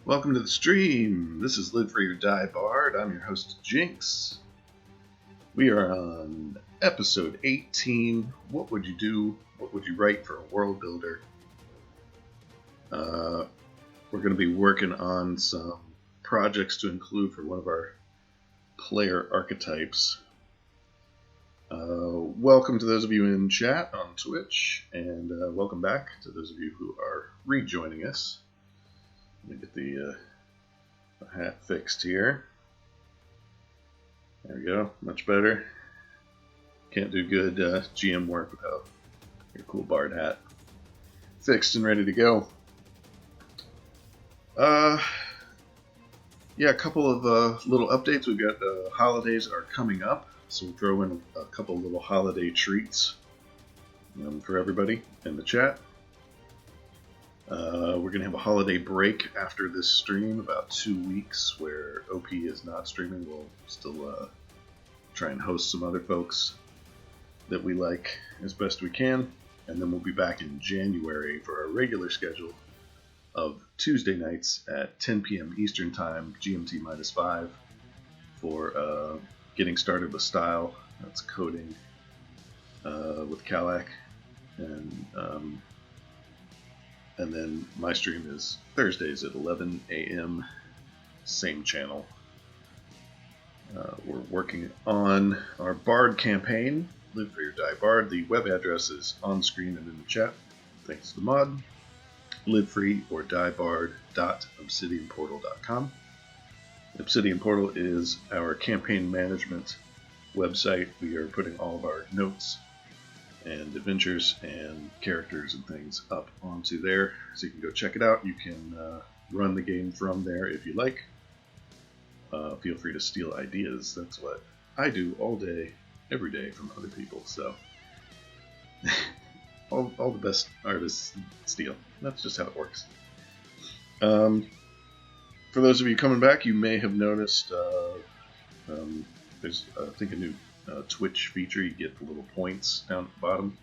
Welcome to the stream. This is Live Free or Die Bard. I'm your host, Jinx. We are on episode 18. What would you do? What would you write for a world builder? We're going to be working on some projects to include for one of our player archetypes. Welcome to those of you in chat on Twitch, and welcome back to those of you who are rejoining us. Let me get the hat fixed here. There we go, much better. Can't do good GM work without your cool bard hat fixed and ready to go. Yeah, a couple of little updates. We've got holidays are coming up, so we'll throw in a couple little holiday treats for everybody in the chat. We're going to have a holiday break after this stream, about 2 weeks, where OP is not streaming. We'll still try and host some other folks that we like as best we can, and then we'll be back in January for our regular schedule of Tuesday nights at 10 p.m. Eastern Time, GMT -5, for getting started with style. That's coding with Kalak, and then my stream is Thursdays at 11 a.m., same channel. We're working on our Bard campaign, Live Free or Die Bard. The web address is on screen and in the chat, thanks to the mod. livefreeordieBard.obsidianportal.com. Obsidian Portal is our campaign management website. We are putting all of our notes and adventures and characters and things up onto there, so you can go check it out. You can run the game from there if you like. Feel free to steal ideas. That's what I do all day, every day from other people. So all the best artists steal. That's just how it works. For those of you coming back, you may have noticed there's I think a new Twitch feature. You get the little points down at the bottom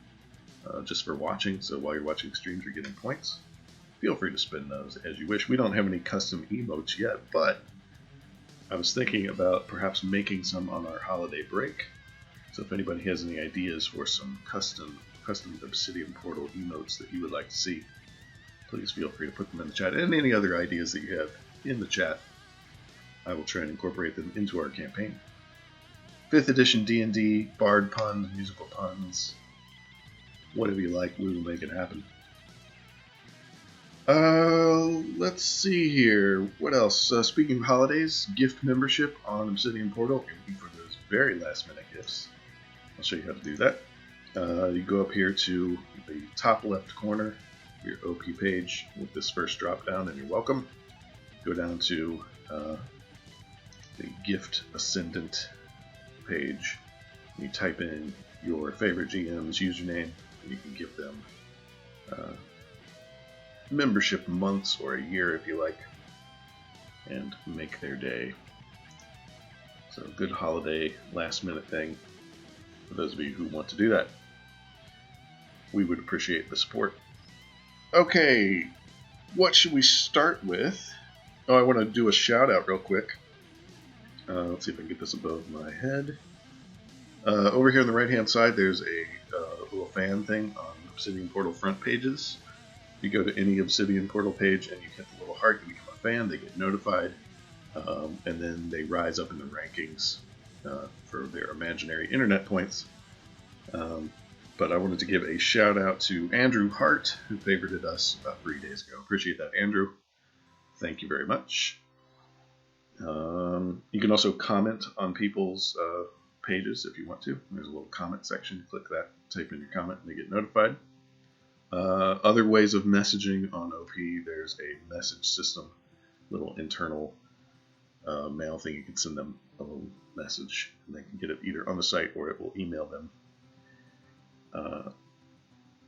just for watching. So while you're watching streams, you're getting points. Feel free to spend those as you wish. We don't have any custom emotes yet, but I was thinking about perhaps making some on our holiday break. So if anybody has any ideas for some custom Obsidian Portal emotes that you would like to see, please feel free to put them in the chat. And any other ideas that you have in the chat, I will try and incorporate them into our campaign. 5th edition D&D, bard puns, musical puns, whatever you like, we will make it happen. Let's see here. What else? Speaking of holidays, gift membership on Obsidian Portal. You're looking for those very last minute gifts. I'll show you how to do that. You go up here to the top left corner of your OP page with this first drop down, and you're welcome. Go down to the gift ascendant page. You type in your favorite GM's username, and you can give them membership months or a year if you like, and make their day. So a good holiday last minute thing for those of you who want to do that. We would appreciate the support. Okay, what should we start with? Oh, I want to do a shout out real quick. Let's see if I can get this above my head. Over here on the right hand side, there's a little fan thing on Obsidian Portal front pages. You go to any Obsidian Portal page and you hit the little heart, you become a fan, they get notified, and then they rise up in the rankings for their imaginary internet points. But I wanted to give a shout out to Andrew Hart, who favorited us about 3 days ago. Appreciate that, Andrew. Thank you very much. You can also comment on people's pages if you want to. There's a little comment section. Click that, type in your comment, and they get notified. Other ways of messaging on OP, there's a message system, little internal mail thing. You can send them a little message, and they can get it either on the site or it will email them.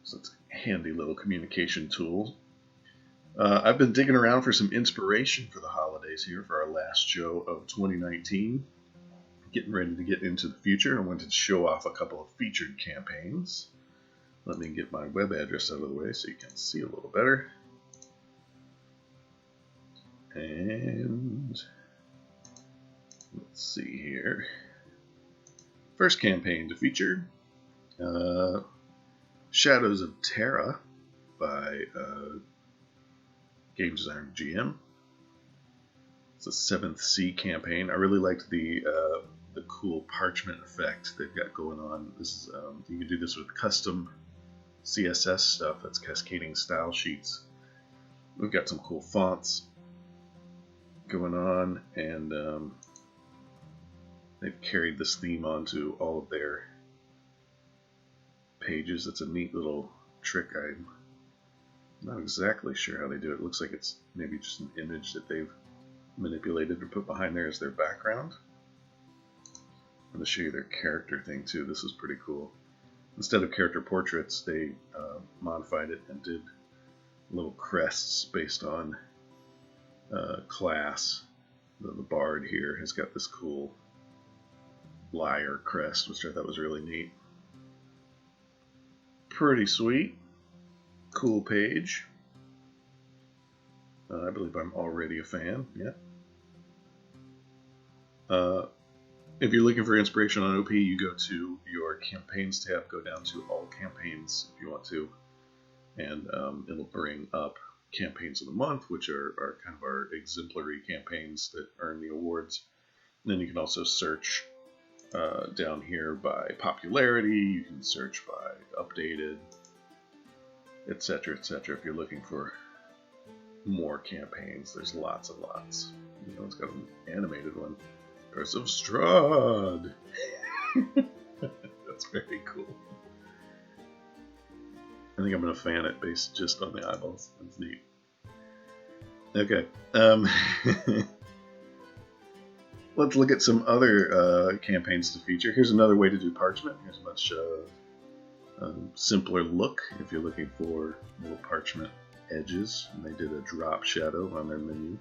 So it's a handy little communication tool. I've been digging around for some inspiration for the holidays here for our last show of 2019. Getting ready to get into the future. I wanted to show off a couple of featured campaigns. Let me get my web address out of the way so you can see a little better. And let's see here. First campaign to feature Shadows of Terra by game designer GM. It's a 7th Sea campaign. I really liked the cool parchment effect they've got going on. This is you can do this with custom CSS stuff. That's cascading style sheets. We've got some cool fonts going on, and they've carried this theme onto all of their pages. It's a neat little trick. I'm not exactly sure how they do it. It looks like it's maybe just an image that they've manipulated and put behind there as their background. I'm going to show you their character thing too. This is pretty cool. Instead of character portraits, they modified it and did little crests based on class. The bard here has got this cool lyre crest, which I thought was really neat. Pretty sweet. Cool page. I believe I'm already a fan. Yeah. If you're looking for inspiration on OP, you go to your campaigns tab, go down to all campaigns if you want to, and it'll bring up campaigns of the month, which are kind of our exemplary campaigns that earn the awards. And then you can also search down here by popularity. You can search by updated, etc., etc. If you're looking for more campaigns, there's lots and lots. You know, it's got an animated one. Curse of Strahd. That's very cool. I think I'm gonna fan it based just on the eyeballs. That's neat. Okay. Let's look at some other campaigns to feature. Here's another way to do parchment. Here's a much simpler look if you're looking for little parchment edges. And they did a drop shadow on their menu.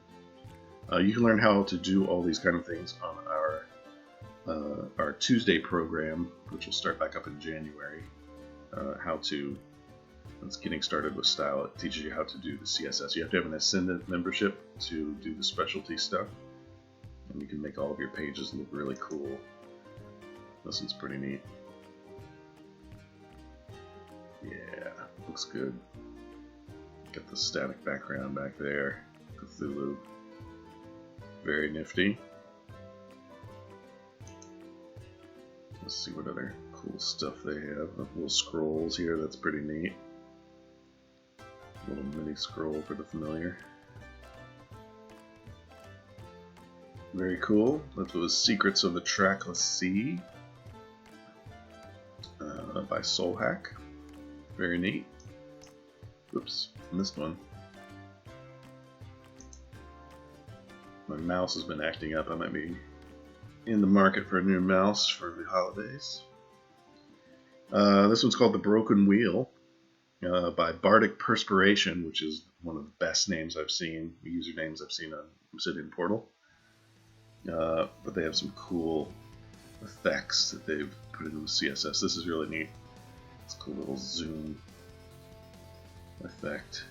You can learn how to do all these kind of things on our Tuesday program, which will start back up in January. It's getting started with style. It teaches you how to do the CSS. You have to have an Ascendant membership to do the specialty stuff, and you can make all of your pages look really cool. This one's pretty neat. Yeah, looks good. Got the static background back there. Cthulhu. Very nifty. Let's see what other cool stuff they have. Little scrolls here, that's pretty neat. Little mini scroll for the familiar. Very cool. That was Secrets of the Trackless Sea by Soulhack. Very neat. Oops, missed one. My mouse has been acting up. I might be in the market for a new mouse for the holidays. This one's called The Broken Wheel by Bardic Perspiration, which is one of the best names I've seen, usernames I've seen on Obsidian Portal. But they have some cool effects that they've put into the CSS. This is really neat. It's a cool little zoom effect.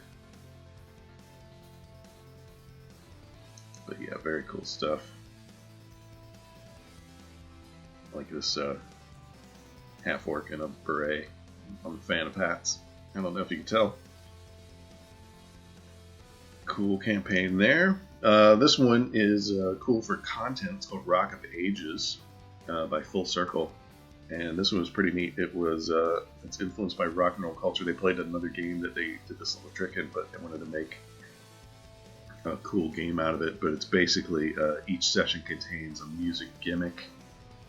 But yeah, very cool stuff. I like this half-orc in a beret. I'm a fan of hats. I don't know if you can tell. Cool campaign there. This one is cool for content. It's called Rock of Ages by Full Circle. And this one was pretty neat. It's influenced by rock and roll culture. They played another game that they did this little trick in, but they wanted to make a cool game out of it. But it's basically each session contains a music gimmick.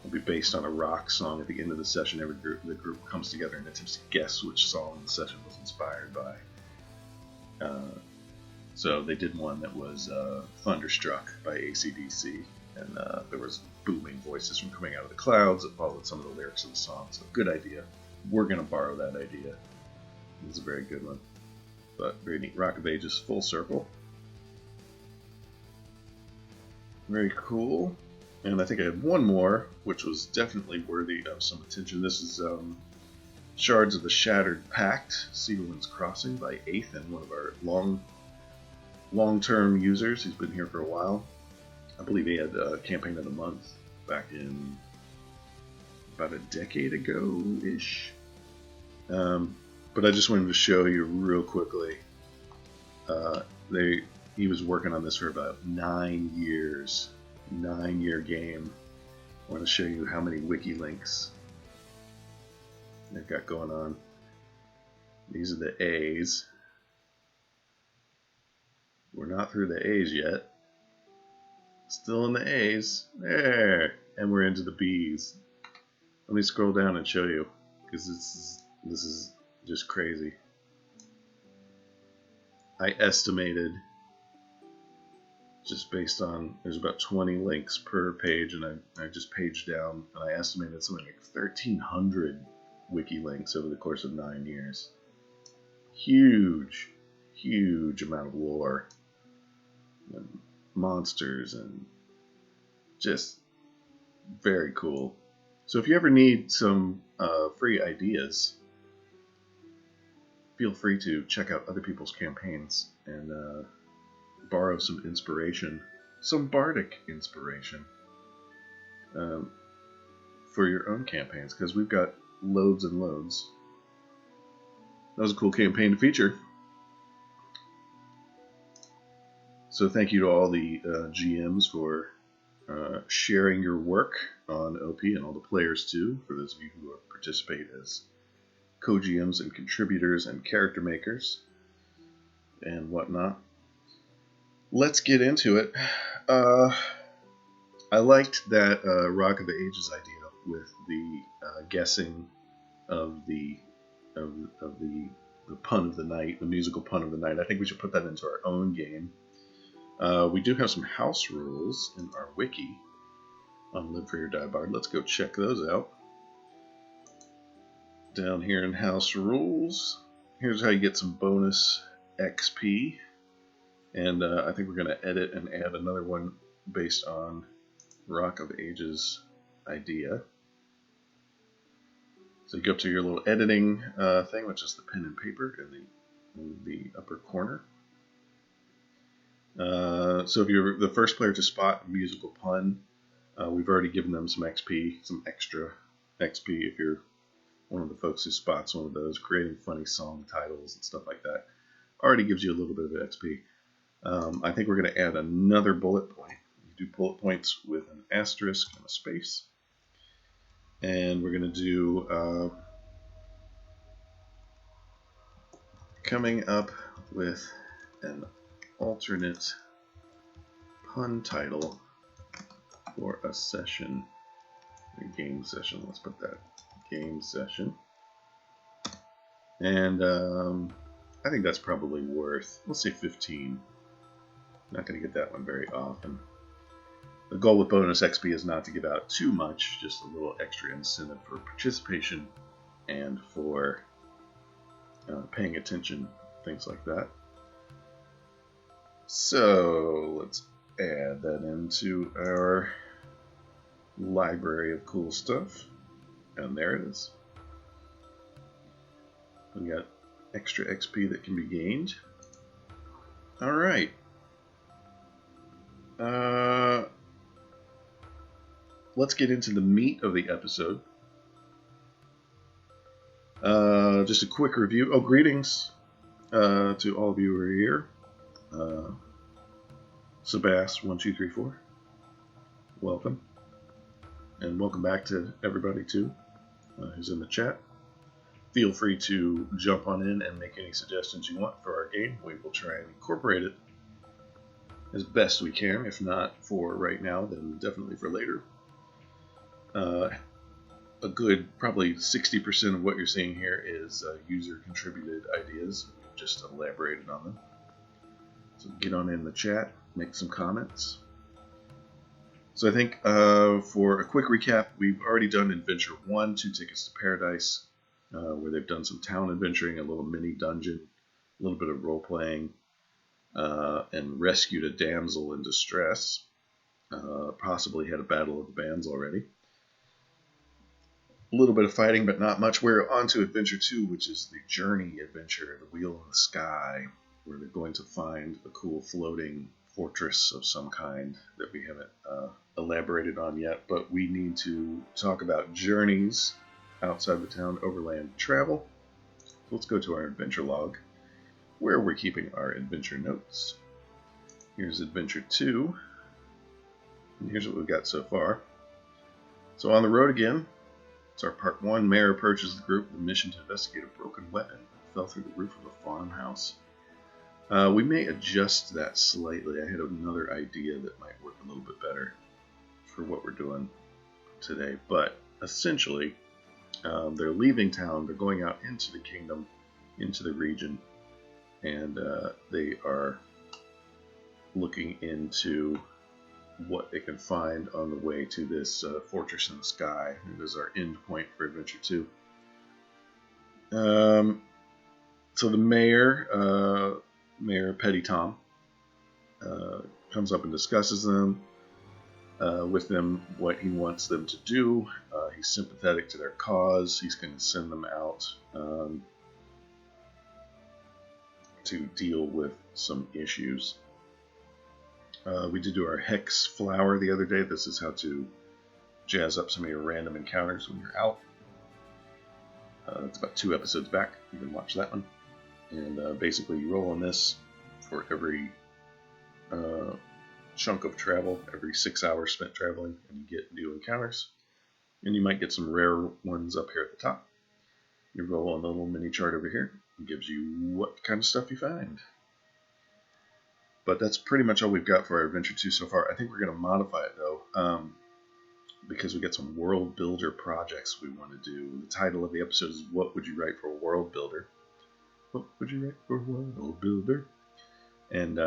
It'll be based on a rock song. At the end of the session, the group comes together and attempts to guess which song the session was inspired by. So they did one that was Thunderstruck by AC/DC, and there was booming voices from coming out of the clouds that followed some of the lyrics of the song. So good idea. We're going to borrow that idea. It's a very good one. But very neat. Rock of Ages, Full Circle. Very cool. And I think I had one more, which was definitely worthy of some attention. This is Shards of the Shattered Pact, Seawind's Crossing by Ethan, one of our long-term users. He's been here for a while. I believe he had Campaign of the Month back in about a decade ago-ish. But I just wanted to show you real quickly. He was working on this for about 9 years. 9-year game. I want to show you how many wiki links they've got going on. These are the A's. We're not through the A's yet. Still in the A's. There. And we're into the B's. Let me scroll down and show you, because this is just crazy. I estimated, just based on, there's about 20 links per page, and I just paged down, and I estimated something like 1,300 wiki links over the course of 9 years. Huge, huge amount of lore and monsters, and just very cool. So if you ever need some free ideas, feel free to check out other people's campaigns and borrow some inspiration, some bardic inspiration, for your own campaigns, because we've got loads and loads. That was a cool campaign to feature. So thank you to all the GMs for sharing your work on OP, and all the players too, for those of you who participate as co-GMs and contributors and character makers and whatnot. Let's get into it. I liked that Rock of the Ages idea with the guessing of the pun of the night, the musical pun of the night. I think we should put that into our own game. We do have some house rules in our wiki on Live for Your Die Bard. Let's go check those out. Down here in house rules, here's how you get some bonus XP. And I think we're going to edit and add another one based on Rock of Ages idea. So you go up to your little editing thing, which is the pen and paper in the upper corner. So if you're the first player to spot a musical pun, we've already given them some XP, some extra XP if you're one of the folks who spots one of those. Creating funny song titles and stuff like that already gives you a little bit of XP. I think we're going to add another bullet point. You do bullet points with an asterisk and a space. And we're going to do coming up with an alternate pun title for a session, a game session. Let's put that game session. And I think that's probably worth, let's say 15. Not going to get that one very often. The goal with bonus XP is not to give out too much, just a little extra incentive for participation and for paying attention, things like that. So let's add that into our library of cool stuff. And there it is. We got extra XP that can be gained. Alright. Let's get into the meat of the episode. Just a quick review. Oh, greetings to all of you who are here. Sebas1234, welcome. And welcome back to everybody too who's in the chat. Feel free to jump on in and make any suggestions you want for our game. We will try and incorporate it as best we can. If not for right now, then definitely for later. A good probably 60% of what you're seeing here is user contributed ideas. We've just elaborated on them. So get on in the chat, make some comments. So I think for a quick recap, we've already done Adventure 1, 2 Tickets to Paradise, where they've done some town adventuring, a little mini dungeon, a little bit of role-playing, and rescued a damsel in distress. Possibly had a battle of the bands already. A little bit of fighting, but not much. We're on to Adventure 2, which is the Journey adventure, the Wheel in the Sky. we're going to find a cool floating fortress of some kind that we haven't elaborated on yet, but we need to talk about journeys outside the town, overland travel. So let's go to our adventure log, where we're keeping our adventure notes. Here's adventure 2, and here's what we've got so far. So on the road again, it's our part 1. Mayor approaches the group with the mission to investigate a broken weapon that fell through the roof of a farmhouse. We may adjust that slightly. I had another idea that might work a little bit better for what we're doing today. But essentially, they're leaving town. They're going out into the kingdom, into the region, and they are looking into what they can find on the way to this fortress in the sky. It is our end point for Adventure 2. So the mayor... Mayor Petty Tom comes up and discusses with them what he wants them to do. He's sympathetic to their cause. He's going to send them out to deal with some issues. We did do our Hex Flower the other day. This is how to jazz up some of your random encounters when you're out. It's about 2 episodes back. You can watch that one. And basically you roll on this for every chunk of travel, every 6 hours spent traveling, and you get new encounters. And you might get some rare ones up here at the top. You roll on the little mini chart over here. It gives you what kind of stuff you find. But that's pretty much all we've got for our Adventure 2 so far. I think we're going to modify it though, because we got some world builder projects we want to do. The title of the episode is What Would You Write for a World Builder? What would you write for a world builder? And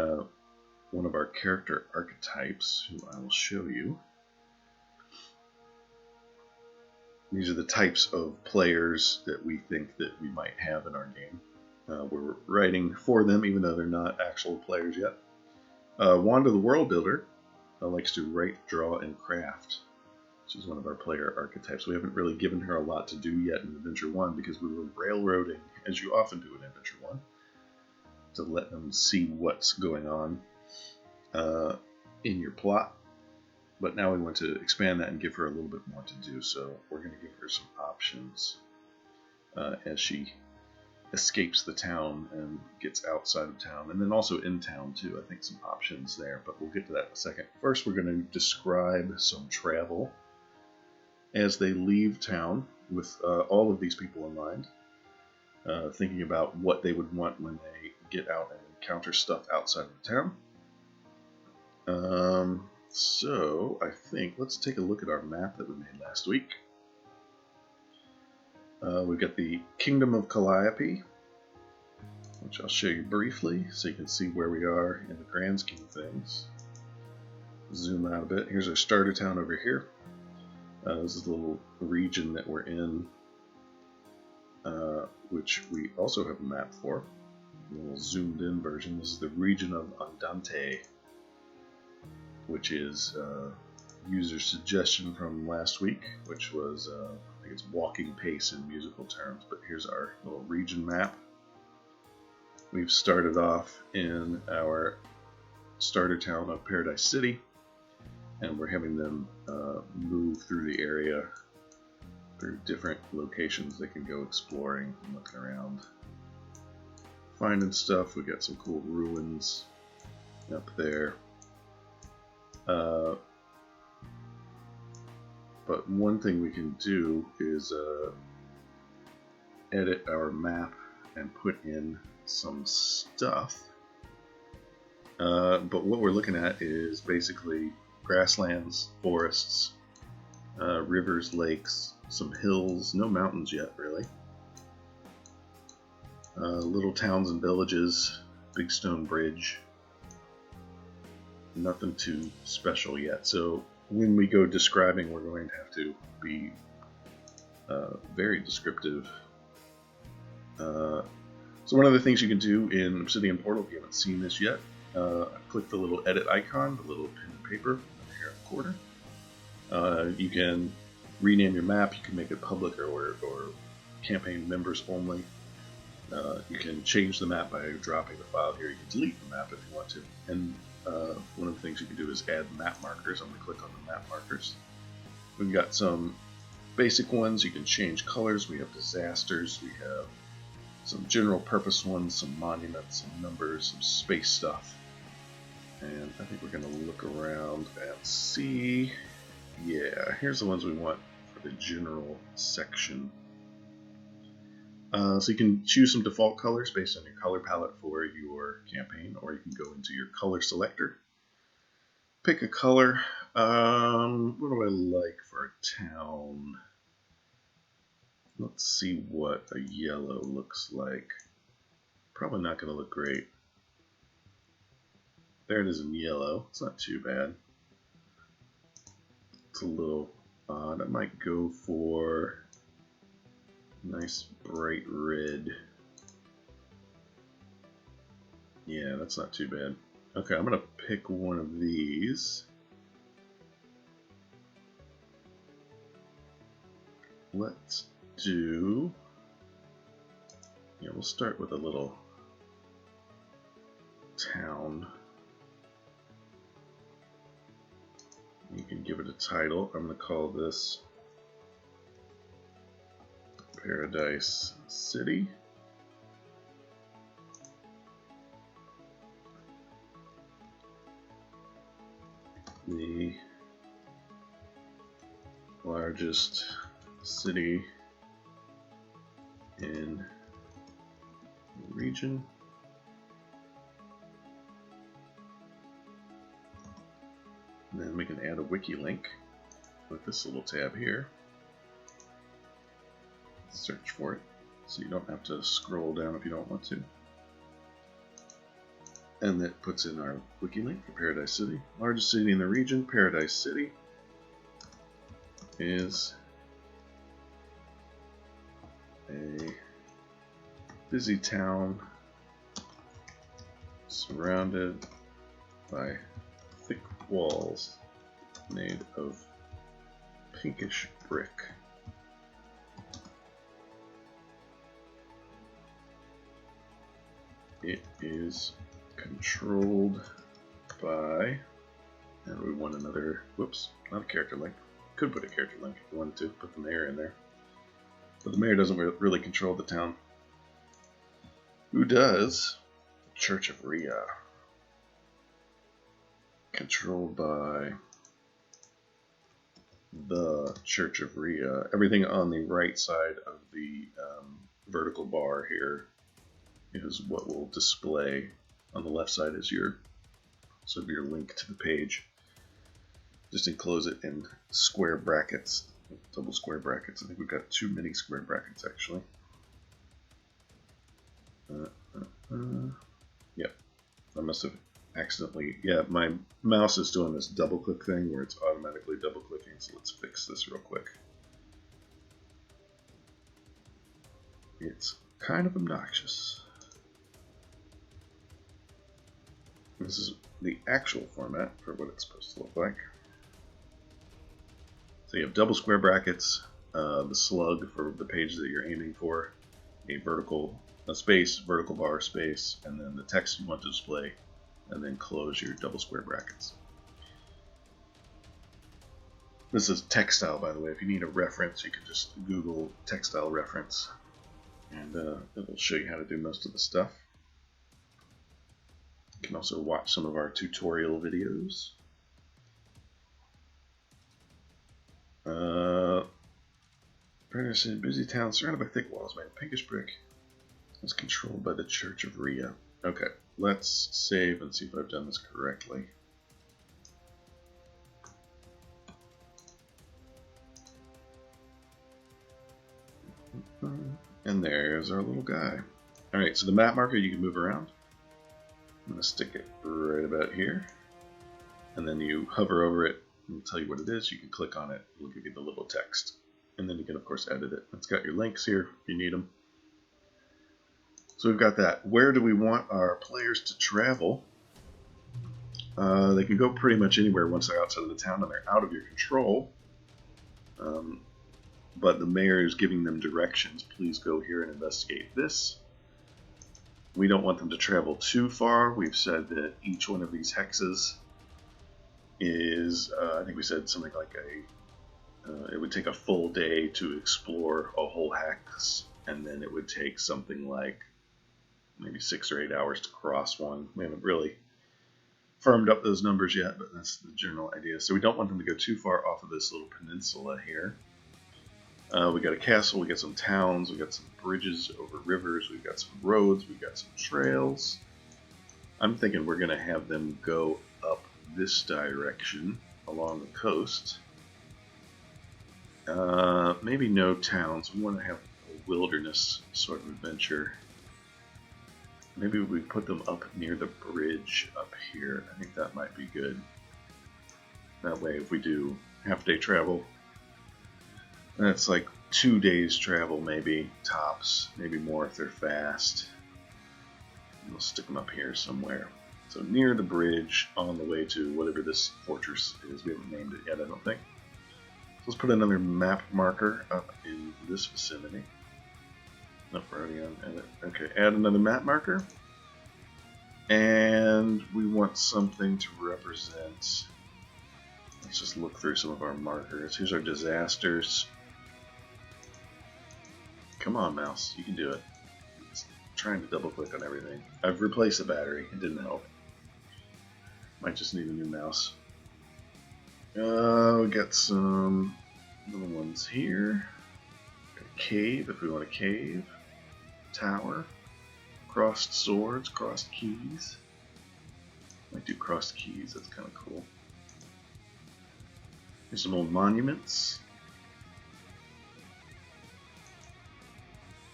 one of our character archetypes, who I will show you. These are the types of players that we think that we might have in our game. We're writing for them, even though they're not actual players yet. Wanda the World Builder likes to write, draw, and craft. She's one of our player archetypes. We haven't really given her a lot to do yet in Adventure 1 because we were railroading, as you often do in Adventure 1, to let them see what's going on in your plot. But now we want to expand that and give her a little bit more to do, so we're going to give her some options as she escapes the town and gets outside of town, and then also in town too. I think some options there, but we'll get to that in a second. First, we're going to describe some travel as they leave town with all of these people in mind, thinking about what they would want when they get out and encounter stuff outside of town. So I think let's take a look at our map that we made last week. We've got the Kingdom of Calliope, which I'll show you briefly so you can see where we are in the grand scheme of things. Zoom out a bit. Here's our starter town over here. This is the little region that we're in, which we also have a map for. A little zoomed in version. This is the region of Andante, which is user suggestion from last week, which was, I think it's walking pace in musical terms, but here's our little region map. We've started off in our starter town of Paradise City, and we're having them move through the area through different locations they can go exploring and looking around, finding stuff. We got some cool ruins up there. But one thing we can do is edit our map and put in some stuff. But what we're looking at is basically grasslands, forests, rivers, lakes, some hills, no mountains yet really. Little towns and villages, big stone bridge. Nothing too special yet. So when we go describing, we're going to have to be very descriptive. So one of the things you can do in Obsidian Portal, if you haven't seen this yet, click the little edit icon, the little pen and paper over here in the corner. You can rename your map. You can make it public or campaign members only. You can change the map by dropping the file here. You can delete the map if you want to. And one of the things you can do is add map markers. I'm going to click on the map markers. We've got some basic ones. You can change colors. We have disasters. We have some general purpose ones, some monuments, some numbers, some space stuff. And I think we're going to look around and see. Yeah, here's the ones we want for the general section. So you can choose some default colors based on your color palette for your campaign, or you can go into your color selector. Pick a color. What do I like for a town? Let's see what a yellow looks like. Probably not going to look great. There it is in yellow. It's not too bad. It's a little odd. I might go for nice bright red. Yeah, that's not too bad. Okay, I'm going to pick one of these. Let's do... Yeah, we'll start with a little town. You can give it a title. I'm going to call this Paradise City. The largest city in the region. And then we can add a wiki link with this little tab here. Search for it, so you don't have to scroll down if you don't want to. And that puts in our wiki link for Paradise City. Largest city in the region, Paradise City, is a busy town surrounded by thick walls made of pinkish brick. It is controlled by, and we want another, whoops, not a character link. Could put a character link if you wanted to, put the mayor in there. But the mayor doesn't really control the town. Who does? Church of Rhea. Controlled by the Church of Rhea. Everything on the right side of the vertical bar here is what will display. On the left side is your sort of your link to the page. Just enclose it in square brackets, double square brackets. I think we've got too many square brackets actually. Yep, I must have accidentally. Yeah, my mouse is doing this double click thing where it's automatically double clicking. So let's fix this real quick. It's kind of obnoxious. This is the actual format for what it's supposed to look like. So you have double square brackets, the slug for the page that you're aiming for, a space, vertical bar space, and then the text you want to display, and then close your double square brackets. This is textile, by the way. If you need a reference, you can just Google textile reference, and it'll show you how to do most of the stuff. You can also watch some of our tutorial videos. Paradise in a busy town surrounded by thick walls made of pinkish brick. It's controlled by the Church of Rhea. Okay, let's save and see if I've done this correctly. And there's our little guy. Alright, so the map marker you can move around. I'm going to stick it right about here. And then you hover over it and it'll tell you what it is. You can click on it. It'll give you the little text. And then you can, of course, edit it. It's got your links here if you need them. So we've got that. Where do we want our players to travel? They can go pretty much anywhere once they're outside of the town and they're out of your control. But the mayor is giving them directions. Please go here and investigate this. We don't want them to travel too far. We've said that each one of these hexes is, I think we said something like it would take a full day to explore a whole hex, and then it would take something like maybe 6 or 8 hours to cross one. We haven't really firmed up those numbers yet, but that's the general idea. So we don't want them to go too far off of this little peninsula here. We got a castle, we got some towns, we got some bridges over rivers, we've got some roads, we've got some trails. I'm thinking we're going to have them go up this direction along the coast. Maybe no towns. We want to have a wilderness sort of adventure. Maybe we put them up near the bridge up here. I think that might be good. That way, if we do half-day travel, that's like 2 days travel, maybe tops, maybe more if they're fast. We'll stick them up here somewhere. So near the bridge, on the way to whatever this fortress is. We haven't named it yet, I don't think. So let's put another map marker up in this vicinity. Nope, we're already on edit. Okay, add another map marker. And we want something to represent. Let's just look through some of our markers. Here's our disasters. Come on, mouse, you can do it. It's trying to double click on everything. I've replaced the battery, it didn't help. Might just need a new mouse. We got some little ones here. Got a cave if we want a cave. Tower. Crossed swords, crossed keys. Might do crossed keys, that's kind of cool. Here's some old monuments.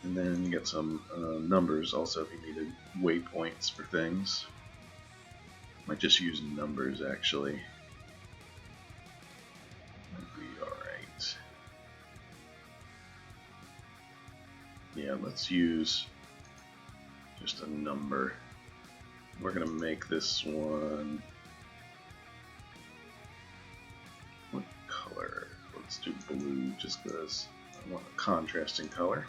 And then you get some numbers also if you needed waypoints for things. Might just use numbers actually. Might be alright. Yeah, let's use just a number. We're going to make this one. What color? Let's do blue just because I want a contrasting color.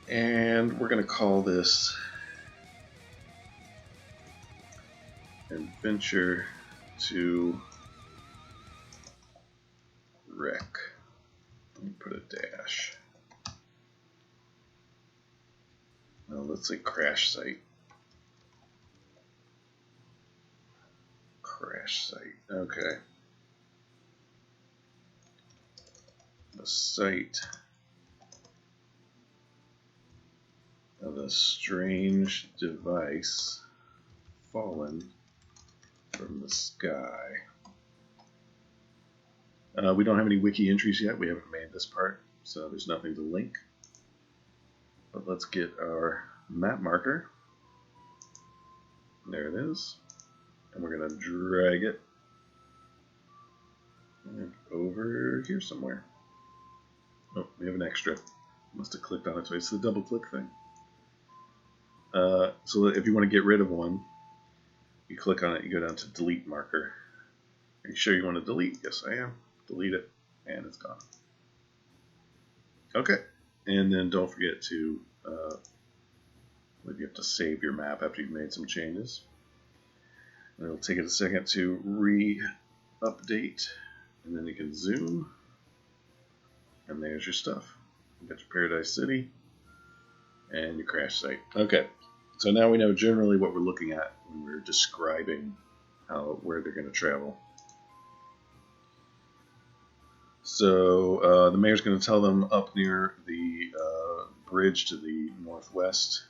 And we're going to call this Adventure to Wreck. Let me put a dash. Now let's say crash site. Crash site. Okay. The site of a strange device fallen from the sky. We don't have any wiki entries yet. We haven't made this part, so there's nothing to link. But let's get our map marker. There it is. And we're going to drag it over here somewhere. Oh, we have an extra. Must have clicked on it, so it's the double click thing. So if you want to get rid of one, you click on it, you go down to delete marker. Are you sure you want to delete? Yes, I am. Delete it, and it's gone. Okay, and then don't forget to you have to save your map after you've made some changes. And it'll take it a second to re-update, and then you can zoom, and there's your stuff. You got your Paradise City and your crash site. Okay, so now we know generally what we're looking at when we're describing where they're going to travel. So the mayor's going to tell them up near the bridge to the northwest.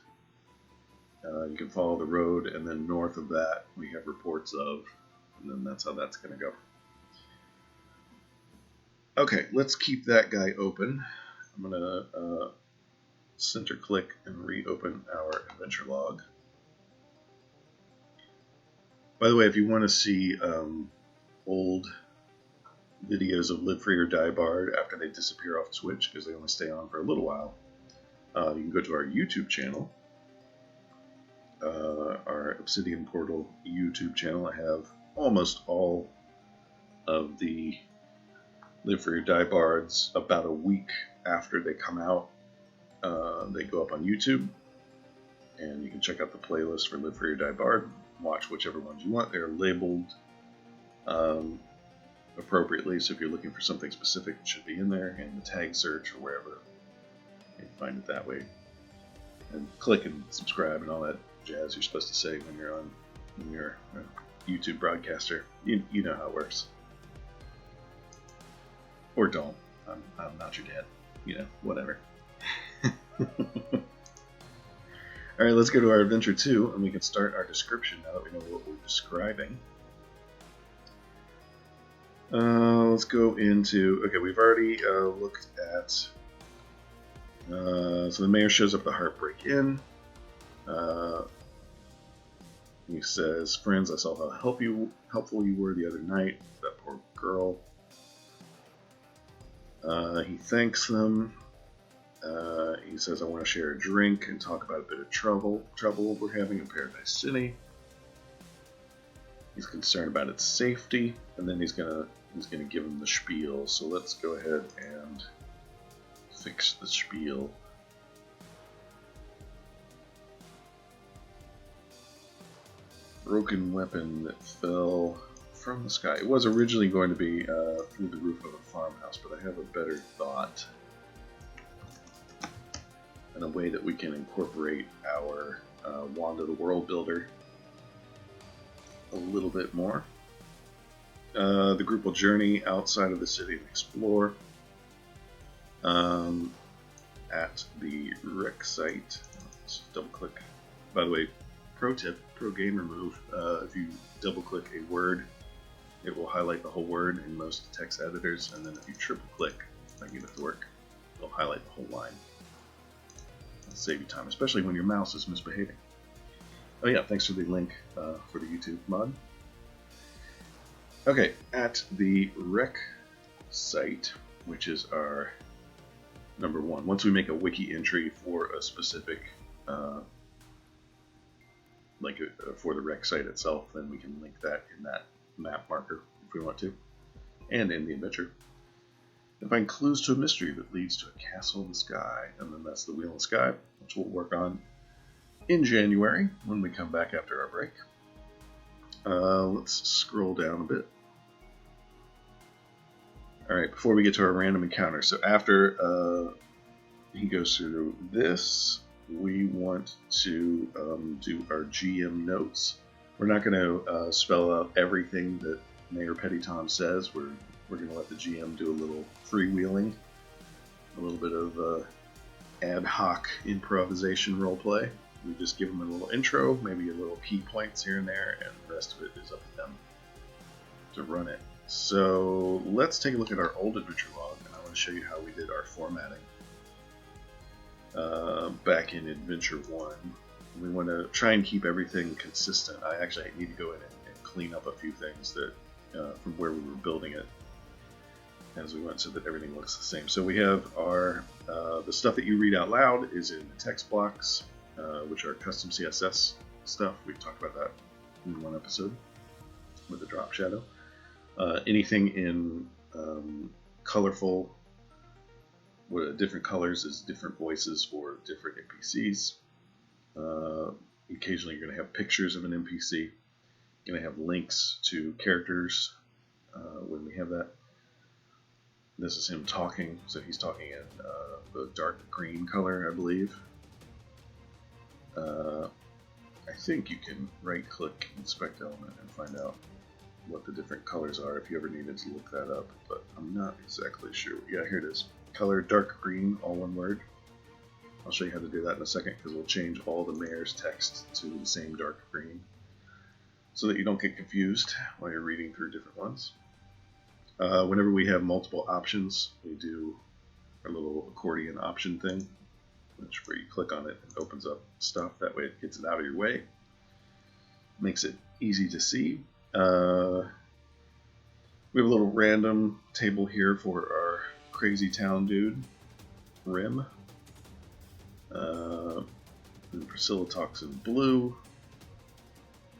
You can follow the road, and then north of that we have reports of, and then that's how that's going to go. Okay, let's keep that guy open. I'm going to center click and reopen our adventure log. By the way, if you want to see old videos of Live Free or Die Barred after they disappear off Twitch, because they only stay on for a little while, you can go to our YouTube channel. Our Obsidian Portal YouTube channel. I have almost all of the Live for Your Die Bards about a week after they come out. They go up on YouTube, and you can check out the playlist for Live for Your Die Bard. Watch whichever ones you want. They're labeled appropriately, so if you're looking for something specific, it should be in there, in the tag search or wherever. You can find it that way. And click and subscribe and all that jazz you're supposed to say when you're a YouTube broadcaster. You know how it works. Or don't. I'm not your dad. Whatever. Alright, let's go to our adventure 2, and we can start our description now that we know what we're describing. Let's go into... Okay, we've already looked at... so the mayor shows up at the Heartbreak Inn. He says, "Friends, I saw how helpful you were the other night. That poor girl." He thanks them. He says, "I want to share a drink and talk about a bit of trouble we're having in Paradise City." He's concerned about its safety, and then he's gonna give him the spiel. So let's go ahead and fix the spiel. Broken weapon that fell from the sky. It was originally going to be through the roof of a farmhouse, but I have a better thought and a way that we can incorporate our Wanda the World Builder a little bit more. The group will journey outside of the city and explore at the rec site. Let's double click. By the way, pro tip, pro gamer move, if you double click a word, it will highlight the whole word in most text editors, and then if you triple click, like you have to work, it'll highlight the whole line. It'll save you time, especially when your mouse is misbehaving. Oh yeah, thanks for the link for the YouTube mod. Okay, at the rec site, which is our number 1. Once we make a wiki entry for a specific, for the rec site itself, then we can link that in that map marker if we want to, and in the adventure. And find clues to a mystery that leads to a castle in the sky, and then that's the Wheel in the Sky, which we'll work on in January when we come back after our break. Let's scroll down a bit. Alright, before we get to our random encounter, so after he goes through this, we want to do our GM notes. We're not going to spell out everything that Mayor Petty Tom says. We're going to let the GM do a little freewheeling, a little bit of ad hoc improvisation roleplay. We just give them a little intro, maybe a little key points here and there, and the rest of it is up to them to run it. So let's take a look at our old adventure log, and I want to show you how we did our formatting. Back in Adventure 1, we want to try and keep everything consistent. I actually need to go in and clean up a few things that from where we were building it as we went, so that everything looks the same. So we have our the stuff that you read out loud is in the text blocks, which are custom CSS stuff. We talked about that in one episode with the drop shadow. Anything in colorful, different colors is different voices for different NPCs. Occasionally you're going to have pictures of an NPC. You're going to have links to characters when we have that. This is him talking, so he's talking in the dark green color, I believe. I think you can right-click Inspect Element and find out what the different colors are if you ever needed to look that up, but I'm not exactly sure. Yeah, here it is. Color dark green, all one word. I'll show you how to do that in a second, because we'll change all the mayor's text to the same dark green so that you don't get confused while you're reading through different ones. Whenever we have multiple options, we do our little accordion option thing, which where you click on it, it opens up stuff. That way it gets it out of your way. Makes it easy to see. We have a little random table here for our crazy town dude, Rim. And Priscilla talks in blue.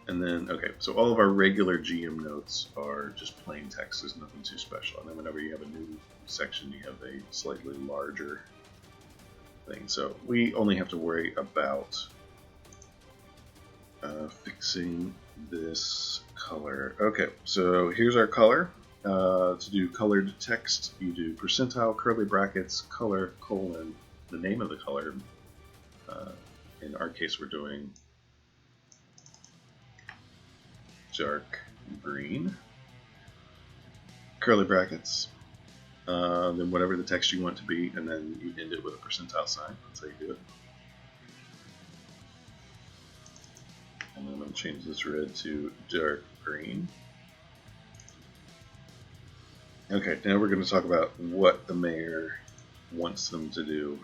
And then, okay, so all of our regular GM notes are just plain text. There's nothing too special. And then whenever you have a new section, you have a slightly larger thing. So we only have to worry about fixing this color. Okay, so here's our color. To do colored text, you do percentile, curly brackets, color, colon, the name of the color. In our case, we're doing dark green, curly brackets, then whatever the text you want to be, and then you end it with a percentile sign. That's how you do it. And I'm going to change this red to dark green. Okay, now we're going to talk about what the mayor wants them to do.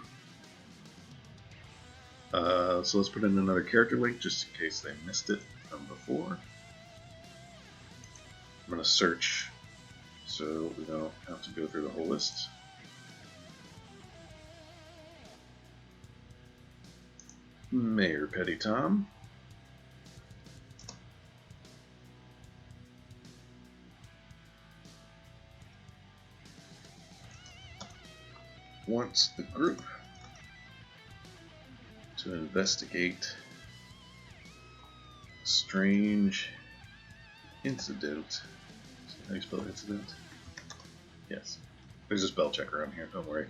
So let's put in another character link just in case they missed it from before. I'm going to search so we don't have to go through the whole list. Mayor Petty Tom. Wants the group to investigate a strange incident. How do you spell incident? Yes. There's a spell checker on here, don't worry.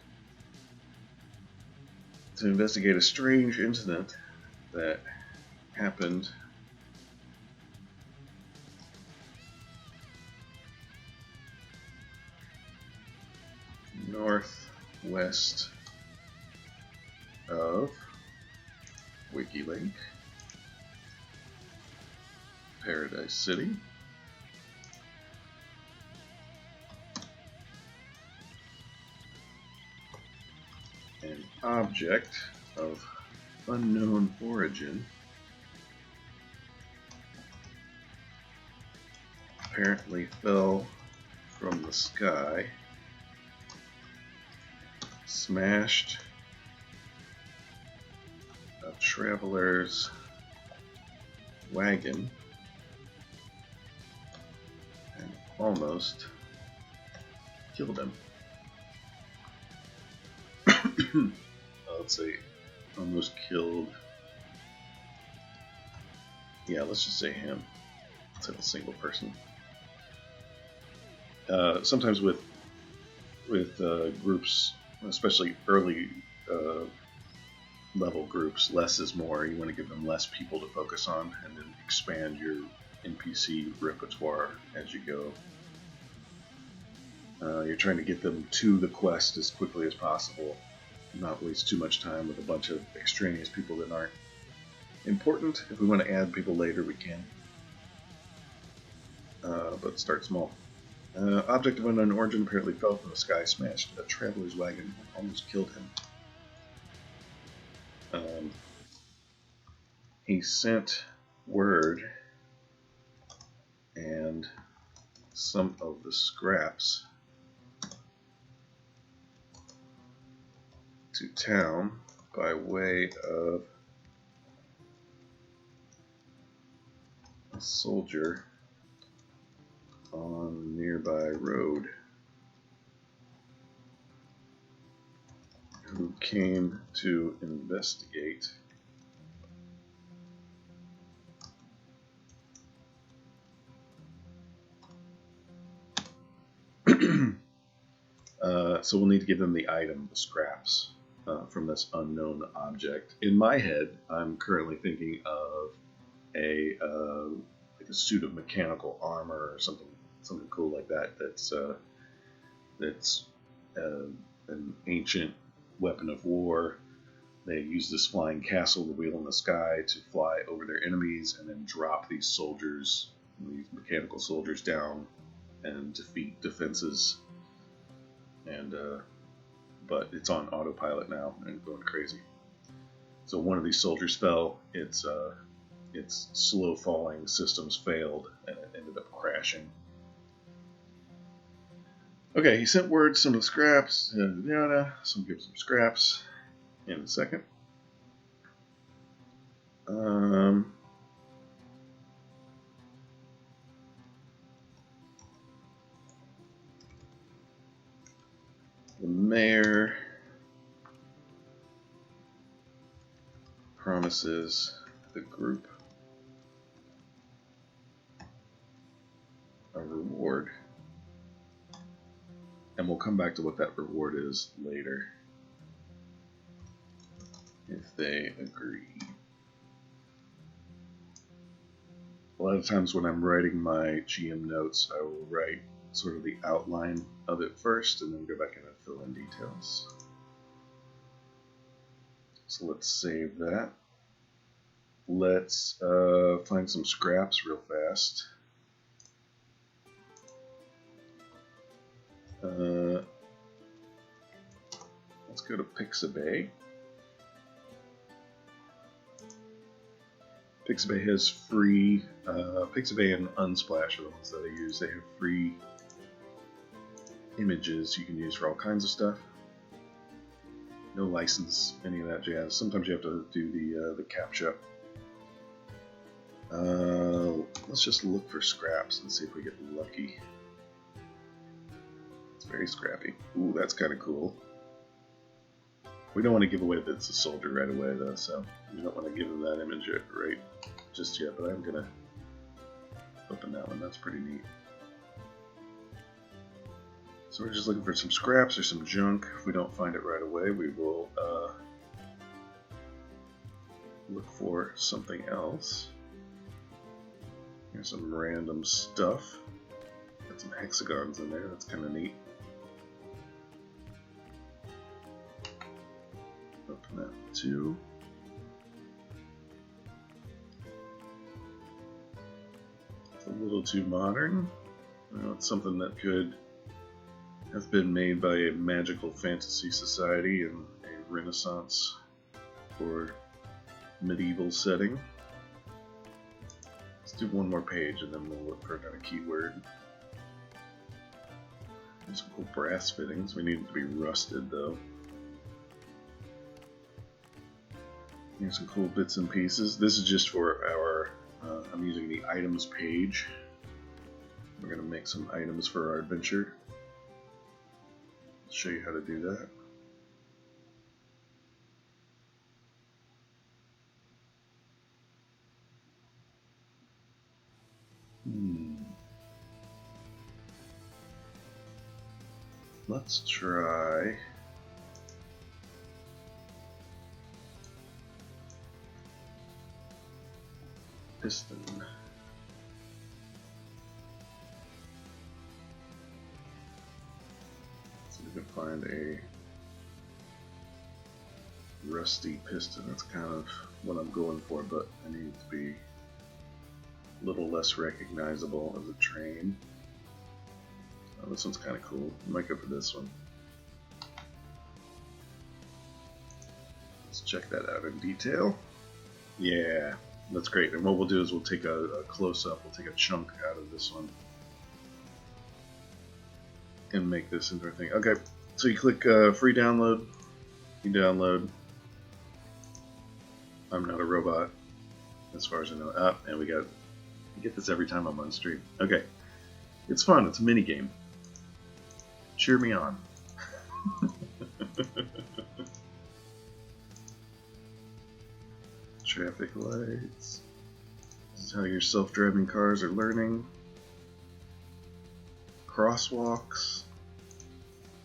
To investigate a strange incident that happened northwest of WikiLink, Paradise City. An object of unknown origin apparently fell from the sky, smashed a traveler's wagon, and almost killed him. Let's see, almost killed. Yeah, let's just say him. Let's have a single person. Sometimes with groups, especially early level groups, less is more. You want to give them less people to focus on, and then expand your NPC repertoire as you go. You're trying to get them to the quest as quickly as possible, not waste too much time with a bunch of extraneous people that aren't important. If we want to add people later, we can. But start small. Object of unknown origin apparently fell from the sky, smashed a traveler's wagon, and almost killed him. He sent word, and some of the scraps to town by way of a soldier on a nearby road who came to investigate. So we'll need to give them the item, the scraps, from this unknown object. In my head, I'm currently thinking of a like a suit of mechanical armor or something cool like that. That's an ancient weapon of war. They use this flying castle, the wheel in the sky, to fly over their enemies and then drop these soldiers, these mechanical soldiers, down and defeat defenses. And but it's on autopilot now and going crazy. So one of these soldiers fell. Its slow falling systems failed and it ended up crashing. Okay, he sent word, some of the scraps, yada, some give some scraps in a second. mayor promises the group a reward. And we'll come back to what that reward is later, if they agree. A lot of times when I'm writing my GM notes, I will write sort of the outline of it first and then go back in and fill in details. So let's save that. Let's find some scraps real fast. Let's go to Pixabay. Pixabay has free, Pixabay and Unsplash are the ones that I use. They have free images you can use for all kinds of stuff. No license, any of that jazz. Sometimes you have to do the CAPTCHA. Let's just look for scraps and see if we get lucky. It's very scrappy. Ooh, that's kind of cool. We don't want to give away that it's a soldier right away, though, so we don't want to give them that image right just yet, but I'm going to open that one. That's pretty neat. So we're just looking for some scraps or some junk. If we don't find it right away, we will look for something else. Here's some random stuff. Got some hexagons in there. That's kind of neat. Open that too. It's a little too modern. Well, it's something that could have been made by a magical fantasy society in a Renaissance or medieval setting. Let's do one more page and then we'll look for another keyword. There's some cool brass fittings. We need it to be rusted though. Here's some cool bits and pieces. This is just for our, I'm using the items page. We're going to make some items for our adventure. I'll show you how to do that. Let's try piston. So we can find a rusty piston. That's kind of what I'm going for, but I need it to be a little less recognizable as a train. Oh, this one's kind of cool. I might go for this one. Let's check that out in detail. Yeah, that's great. And what we'll do is we'll take a close-up. We'll take a chunk out of this one and make this into a thing. Okay, so you click free download. You download. I'm not a robot, as far as I know. And we get this every time I'm on stream. Okay, it's fun. It's a mini game. Cheer me on. Traffic lights. This is how your self-driving cars are learning. Crosswalks.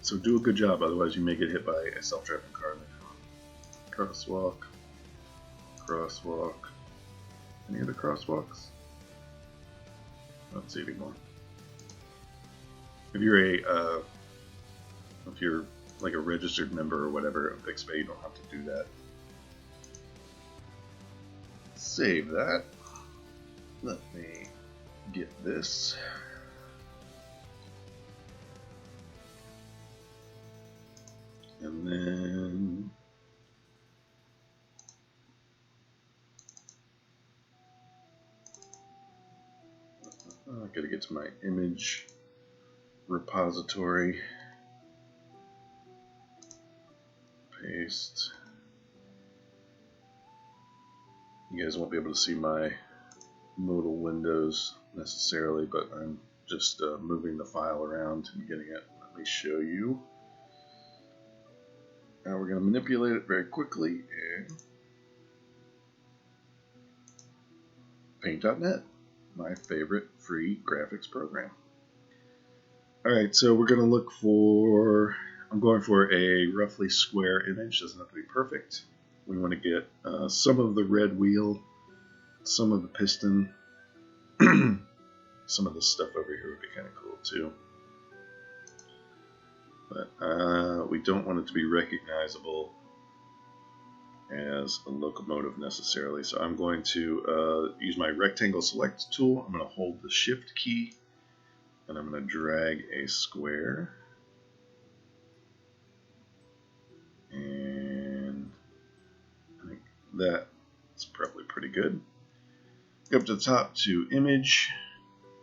So do a good job, otherwise you may get hit by a self-driving car later on. Crosswalk. Crosswalk. Any other crosswalks? I don't see anymore. If you're like a registered member or whatever of Pixabay, you don't have to do that. Save that. Let me get this. And then I gotta get to my image repository. Paste. You guys won't be able to see my modal windows necessarily, but I'm just moving the file around and getting it. Let me show you. Now we're going to manipulate it very quickly in Paint.net, my favorite free graphics program. Alright, so we're going to look for, I'm going for a roughly square image, doesn't have to be perfect. We want to get some of the red wheel, some of the piston, some of this stuff over here would be kind of cool too. But we don't want it to be recognizable as a locomotive necessarily. So I'm going to use my rectangle select tool. I'm going to hold the shift key and I'm going to drag a square. And I think that's probably pretty good. Go up to the top to image,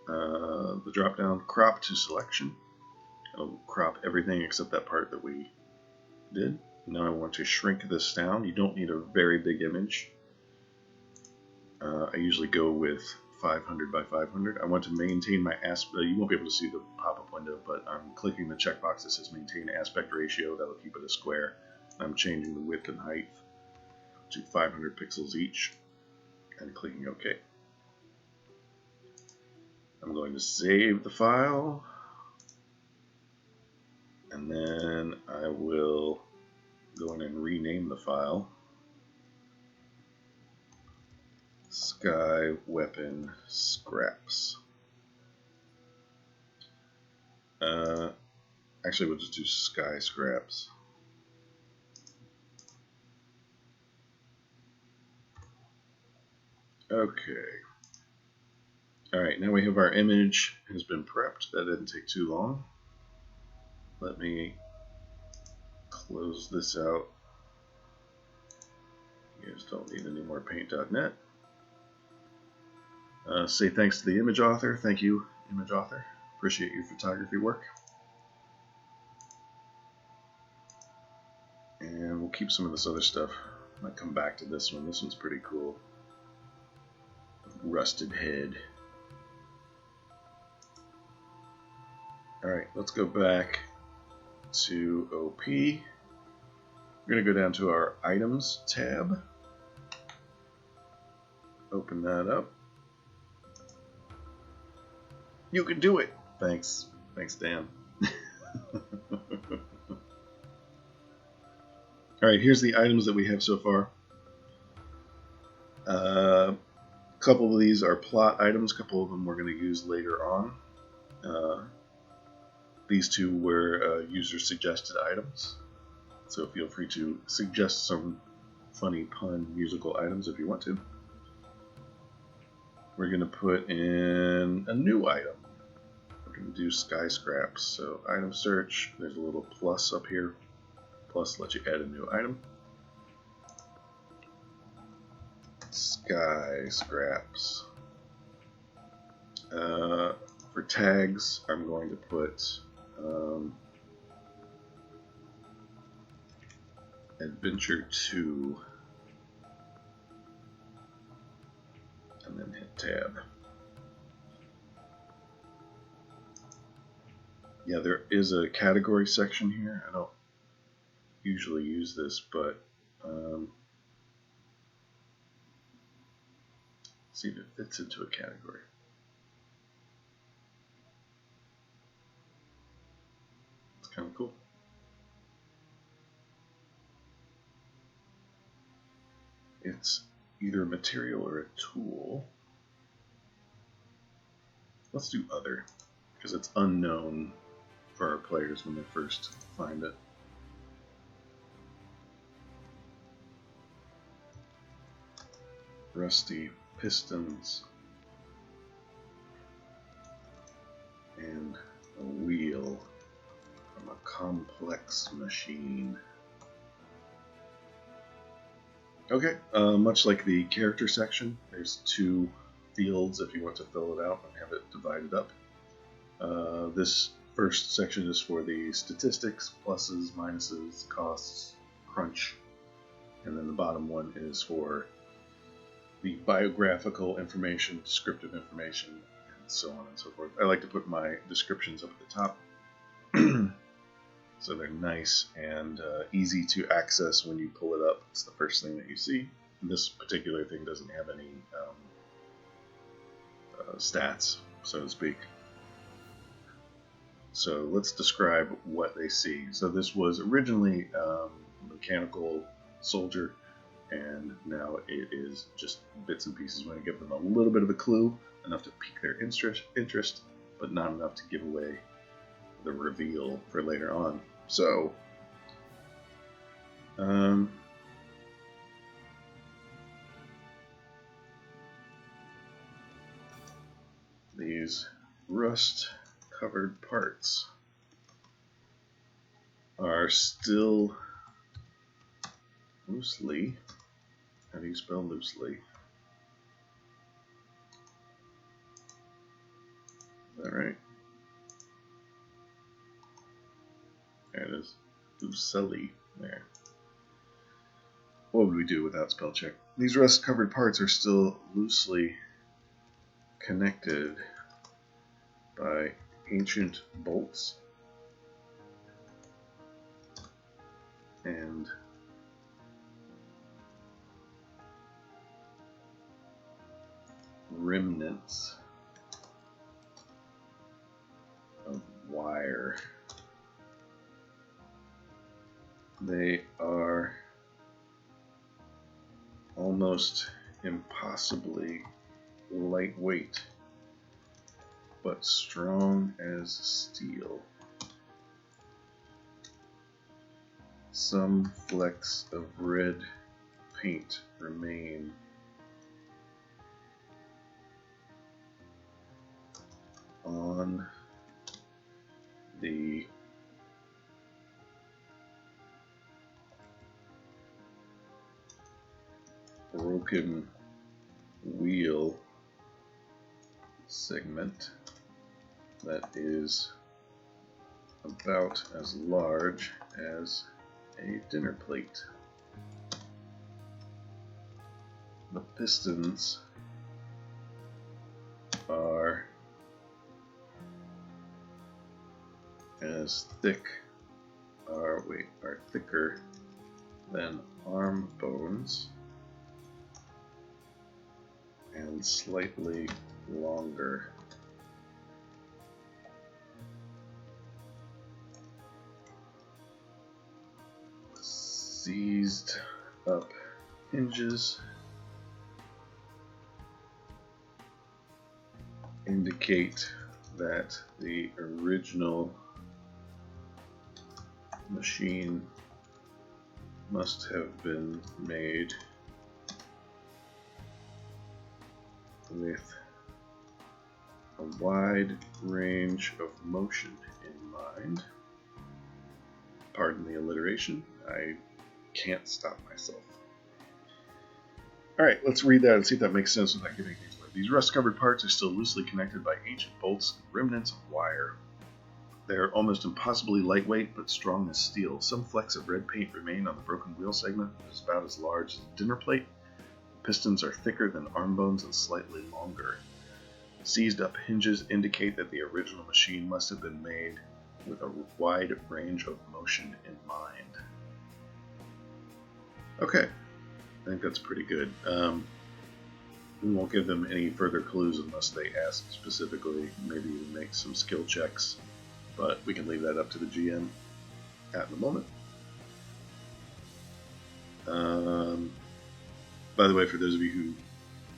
the drop down crop to selection. It'll crop everything except that part that we did. Now I want to shrink this down. You don't need a very big image. I usually go with 500 by 500. I want to maintain my aspect. You won't be able to see the pop-up window, but I'm clicking the checkbox that says maintain aspect ratio. That'll keep it a square. I'm changing the width and height to 500 pixels each and clicking OK. I'm going to save the file and then I will go in and rename the file Sky Weapon Scraps. Actually, we'll just do Sky Scraps. Okay. Alright, now we have our image has been prepped. That didn't take too long. Let me close this out. You guys don't need any more Paint.net. Say thanks to the image author. Thank you, image author. Appreciate your photography work. And we'll keep some of this other stuff. I might come back to this one. This one's pretty cool. Rusted head. Alright, let's go back to OP. We're going to go down to our Items tab. Open that up. You can do it! Thanks. Thanks, Dan. Alright, here's the items that we have so far. A couple of these are plot items. A couple of them we're going to use later on. These two were user-suggested items. So feel free to suggest some funny pun musical items if you want to. We're going to put in a new item. We're going to do Sky Scraps. So item search, there's a little plus up here. Plus lets you add a new item. Sky Scraps. For tags, I'm going to put Adventure 2 and then hit tab. Yeah, there is a category section here. I don't usually use this, but see if it fits into a category. It's kind of cool. It's either a material or a tool. Let's do other, because it's unknown for our players when they first find it. Rusty pistons and a wheel from a complex machine. Okay, much like the character section, there's two fields if you want to fill it out and have it divided up. This first section is for the statistics, pluses, minuses, costs, crunch, and then the bottom one is for the biographical information, descriptive information, and so on and so forth. I like to put my descriptions up at the top So they're nice and easy to access when you pull it up. It's the first thing that you see. This particular thing doesn't have any stats, so to speak. So let's describe what they see. So this was originally a mechanical soldier, and now it is just bits and pieces. We're going to give them a little bit of a clue, enough to pique their interest, but not enough to give away the reveal for later on. So, these rust-covered parts are still loosely. How do you spell loosely? Is that right? There it is. Loosely. There. What would we do without spell check? These rust-covered parts are still loosely connected by ancient bolts and remnants of wire. They are almost impossibly lightweight, but strong as steel. Some flecks of red paint remain on the broken wheel segment that is about as large as a dinner plate. The pistons are thicker than arm bones and slightly longer. Seized up hinges indicate that the original machine must have been made with a wide range of motion in mind. Pardon the alliteration, I can't stop myself. Alright, let's read that and see if that makes sense without giving things away. These rust-covered parts are still loosely connected by ancient bolts and remnants of wire. They are almost impossibly lightweight, but strong as steel. Some flecks of red paint remain on the broken wheel segment, that is about as large as a dinner plate. The pistons are thicker than arm bones and slightly longer. Seized up hinges indicate that the original machine must have been made with a wide range of motion in mind. Okay, I think that's pretty good. We won't give them any further clues unless they ask specifically. Maybe even make some skill checks, but we can leave that up to the GM at the moment. By the way, for those of you who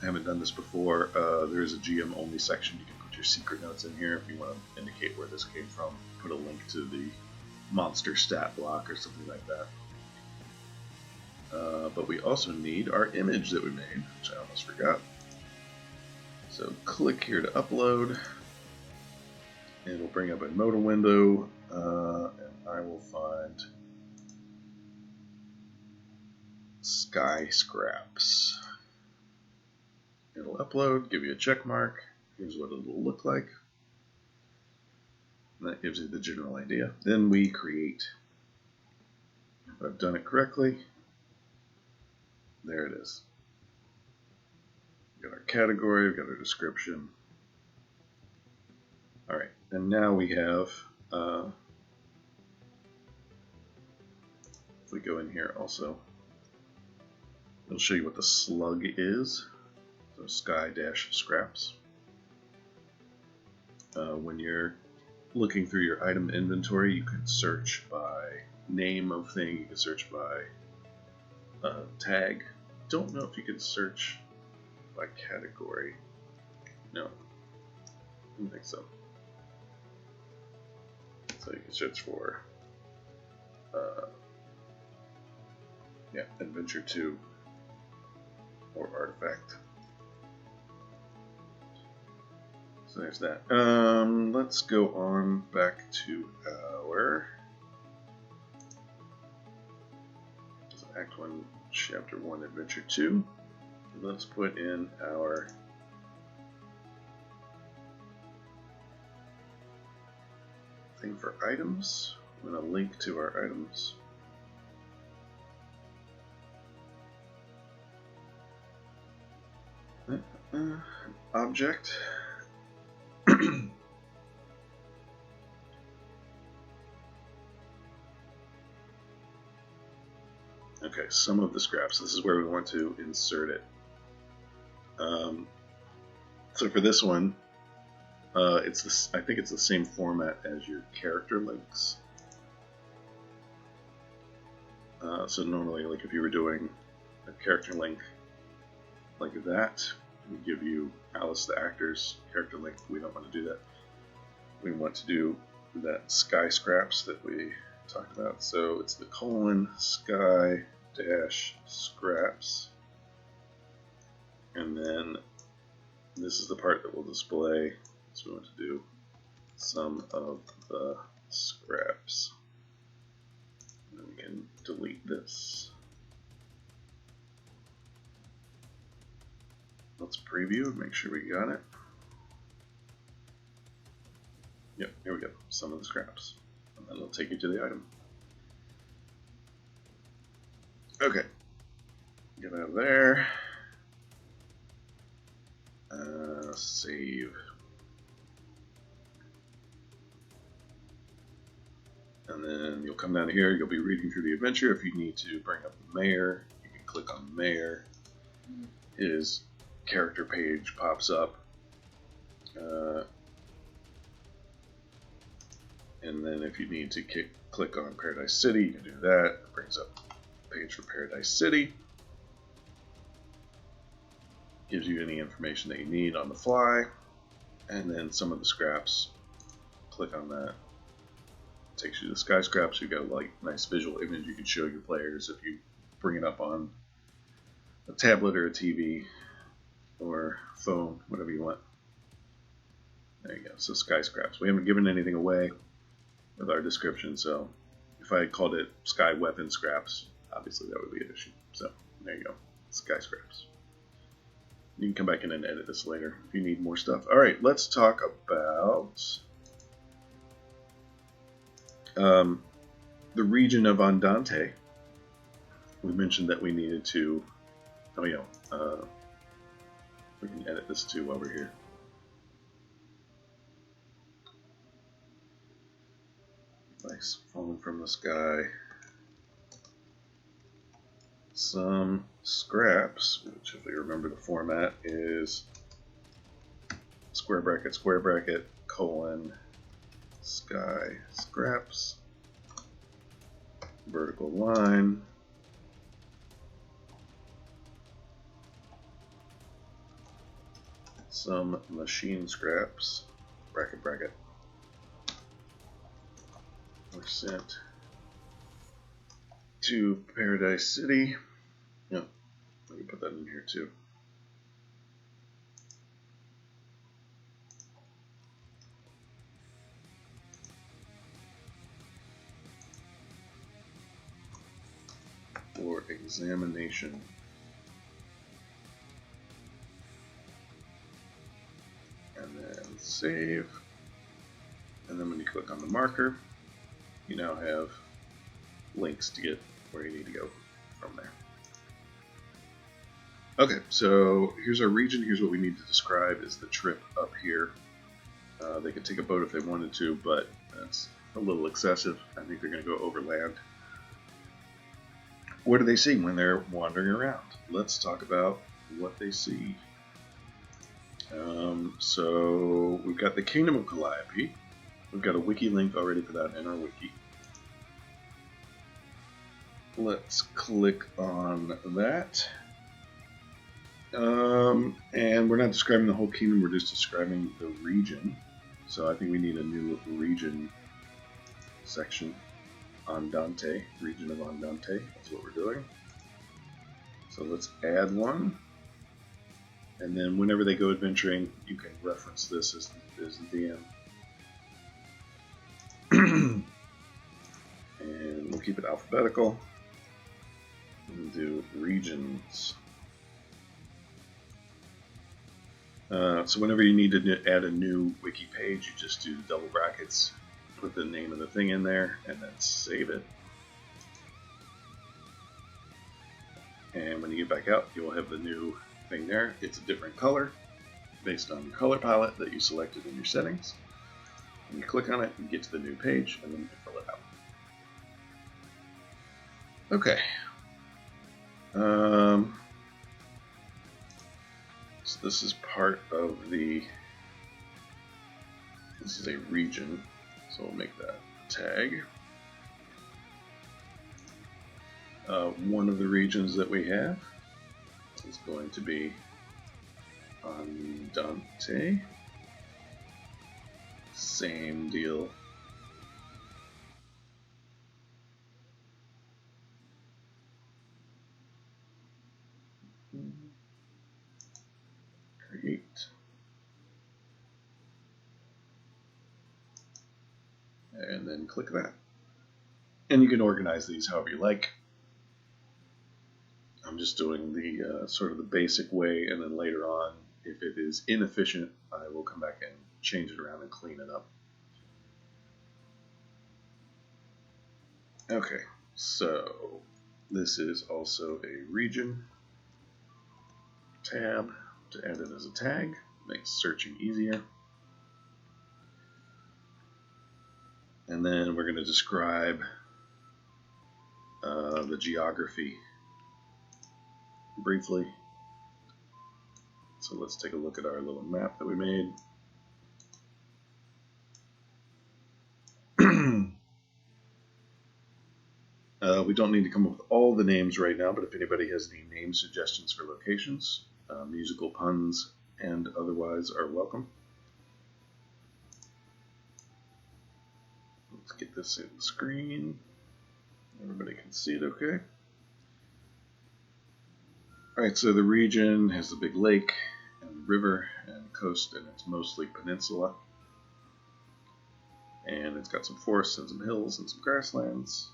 haven't done this before, there is a GM only section. You can put your secret notes in here if you want to indicate where this came from. Put a link to the monster stat block or something like that. But we also need our image that we made, which I almost forgot. So click here to upload. It'll bring up a modal window, and I will find Sky Scraps. It'll upload, give you a check mark. Here's what it'll look like. And that gives you the general idea. Then we create. If I've done it correctly, there it is. We've got our category, we've got our description. Alright, and now we have we go in here also, it'll show you what the slug is. So sky-scraps. When you're looking through your item inventory, you can search by name of thing, you can search by tag. Don't know if you can search by category. No, I don't think so. So you can search for Adventure 2 or Artifact. So there's that. Let's go on back to our Act 1, Chapter 1, Adventure 2. Let's put in our thing for items. I'm going to link to our items. Object. Okay, some of the scraps. This is where we want to insert it. So for this one, it's this. I think it's the same format as your character links. So normally, like if you were doing a character link like that, we give you Alice the actor's character link. We don't want to do that. We want to do that sky scraps that we talked about. So it's the :sky-scraps, and then this is the part that will display. So we want to do some of the scraps. And then we can delete this. Let's preview and make sure we got it. Yep, here we go. Some of the scraps. And then it'll take you to the item. Okay. Get out of there. Save. And then you'll come down here. You'll be reading through the adventure. If you need to bring up the mayor, you can click on the mayor. His character page pops up. And then if you need to click on Paradise City, you can do that. It brings up a page for Paradise City. Gives you any information that you need on the fly. And then some of the scraps. Click on that. Takes you to sky scraps. You've got a nice visual image you can show your players if you bring it up on a tablet or a TV or phone, whatever you want. There you go. So sky scraps. We haven't given anything away with our description, so if I had called it sky weapon scraps, obviously that would be an issue. So there you go. Sky scraps. You can come back in and edit this later if you need more stuff. All right, let's talk about the region of Andante. We mentioned that we needed to. We can edit this too while we're here. Nice, falling from the sky. Some scraps, which if we remember the format is square bracket, colon, sky scraps, vertical line, some machine scraps, bracket, were sent to Paradise City. Yep, we can put that in here too. For examination. And then save. And then when you click on the marker, you now have links to get where you need to go from there. Okay, so here's our region. Here's what we need to describe is the trip up here. They could take a boat if they wanted to, but that's a little excessive. I think they're going to go overland. what do they see when they're wandering around? Let's talk about what they see. So we've got the Kingdom of Calliope. We've got a wiki link already for that in our wiki. Let's click on that. And we're not describing the whole kingdom, we're just describing the region. So I think we need a new region section. Andante, region of Andante, that's what we're doing. So let's add one. And then whenever they go adventuring, you can reference this as the DM. And we'll keep it alphabetical. We'll do regions. So whenever you need to add a new wiki page, you just do double brackets, put the name of the thing in there, and then save it. And when you get back out, you'll have the new thing there. It's a different color based on the color palette that you selected in your settings. And you click on it, you get to the new page, and then you can fill it out. Okay. So this is part of the, this is a region, so we'll make that a tag. One of the regions that we have is going to be Andante. Same deal. Create. And then click that. And you can organize these however you like. I'm just doing the sort of the basic way, and then later on, if it is inefficient, I will come back and change it around and clean it up. Okay, so this is also a region tab to add it as a tag. Makes searching easier. And then we're going to describe the geography briefly. So let's take a look at our little map that we made. We don't need to come up with all the names right now, but if anybody has any name suggestions for locations, musical puns and otherwise are welcome. Let's get this in the screen. Everybody can see it okay. Alright, so the region has the big lake and river and coast, and it's mostly peninsula. And it's got some forests and some hills and some grasslands,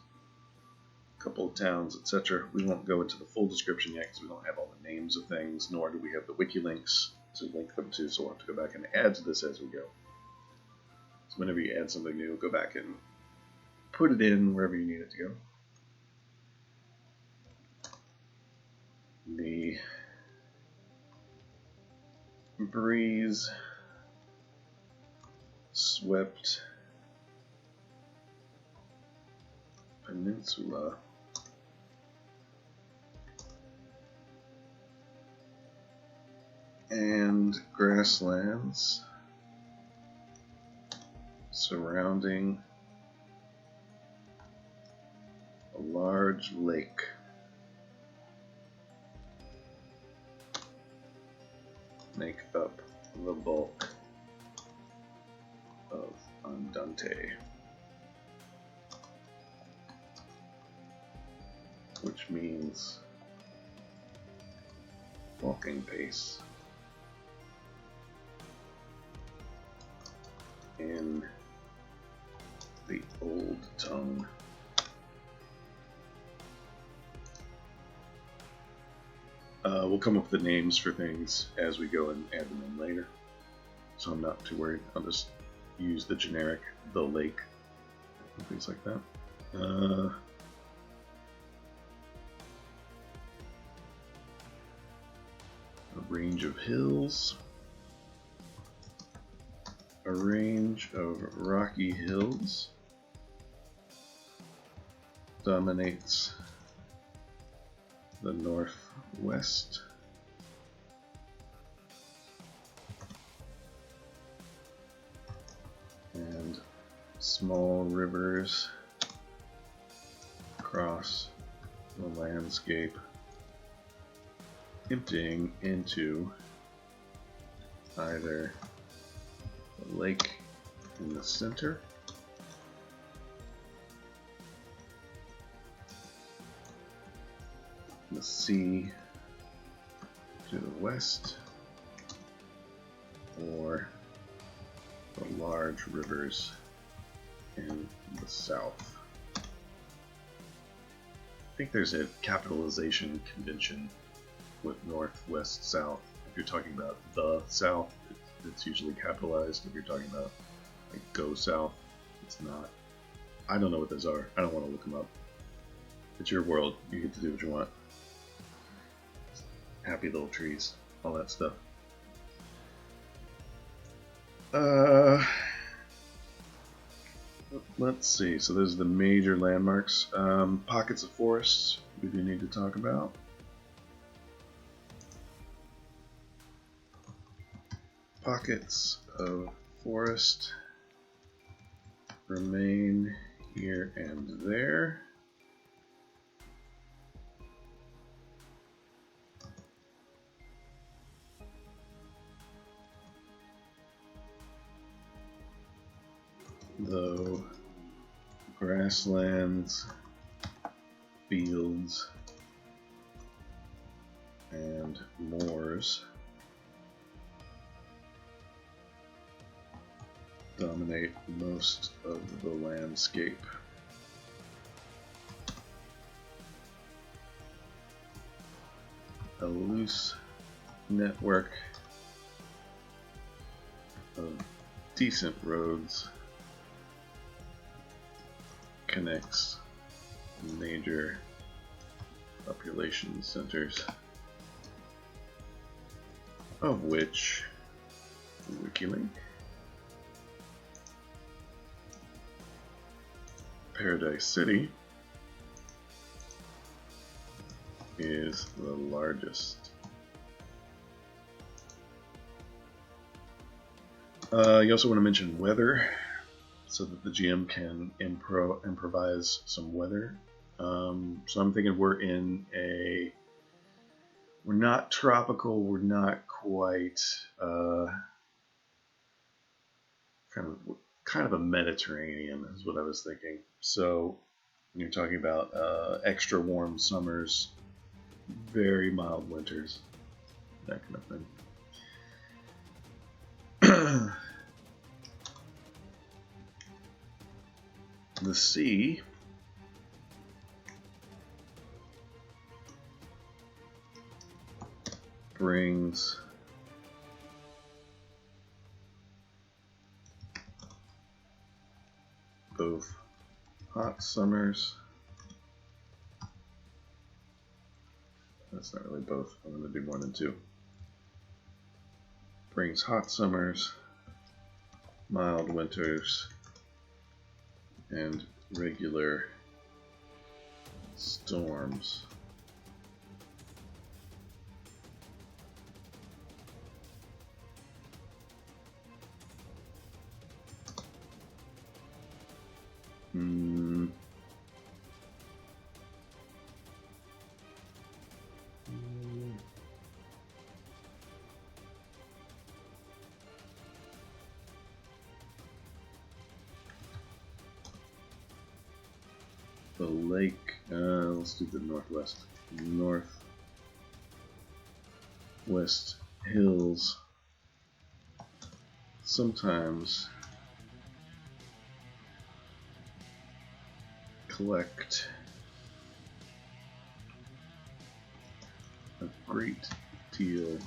a couple of towns, etc. We won't go into the full description yet because we don't have all the names of things, nor do we have the wiki links to link them to, so we'll have to go back and add to this as we go. So whenever you add something new, go back and put it in wherever you need it to go. The breeze swept peninsula and grasslands surrounding a large lake. Make up the bulk of Andante, which means walking pace in the old tongue. We'll come up with the names for things as we go and add them in later, so I'm not too worried. I'll just use the generic, the lake, and things like that. A range of hills, a range of rocky hills dominates the northwest. And small rivers across the landscape, emptying into either the lake in the center the sea to the west, or the large rivers in the south. I think there's a capitalization convention with north, west, south. If you're talking about the south, it's usually capitalized. If you're talking about like go south, it's not. I don't know what those are. I don't want to look them up. It's your world. You get to do what you want. Happy little trees, all that stuff. Let's see. So those are the major landmarks. Pockets of forests we do need to talk about. Pockets of forest remain here and there. Though grasslands, fields, and moors dominate most of the landscape. A loose network of decent roads connects major population centers, of which WikiLink, Paradise City is the largest. You also want to mention weather, so that the GM can improvise some weather. So I'm thinking we're not tropical, we're not quite kind of a Mediterranean is what I was thinking. So you're talking about extra warm summers, very mild winters, that kind of thing. The sea brings both hot summers. That's not really both. I'm going to do more than two. Brings hot summers, mild winters, and regular storms. The lake, let's do the northwest. Northwest hills sometimes collect a great deal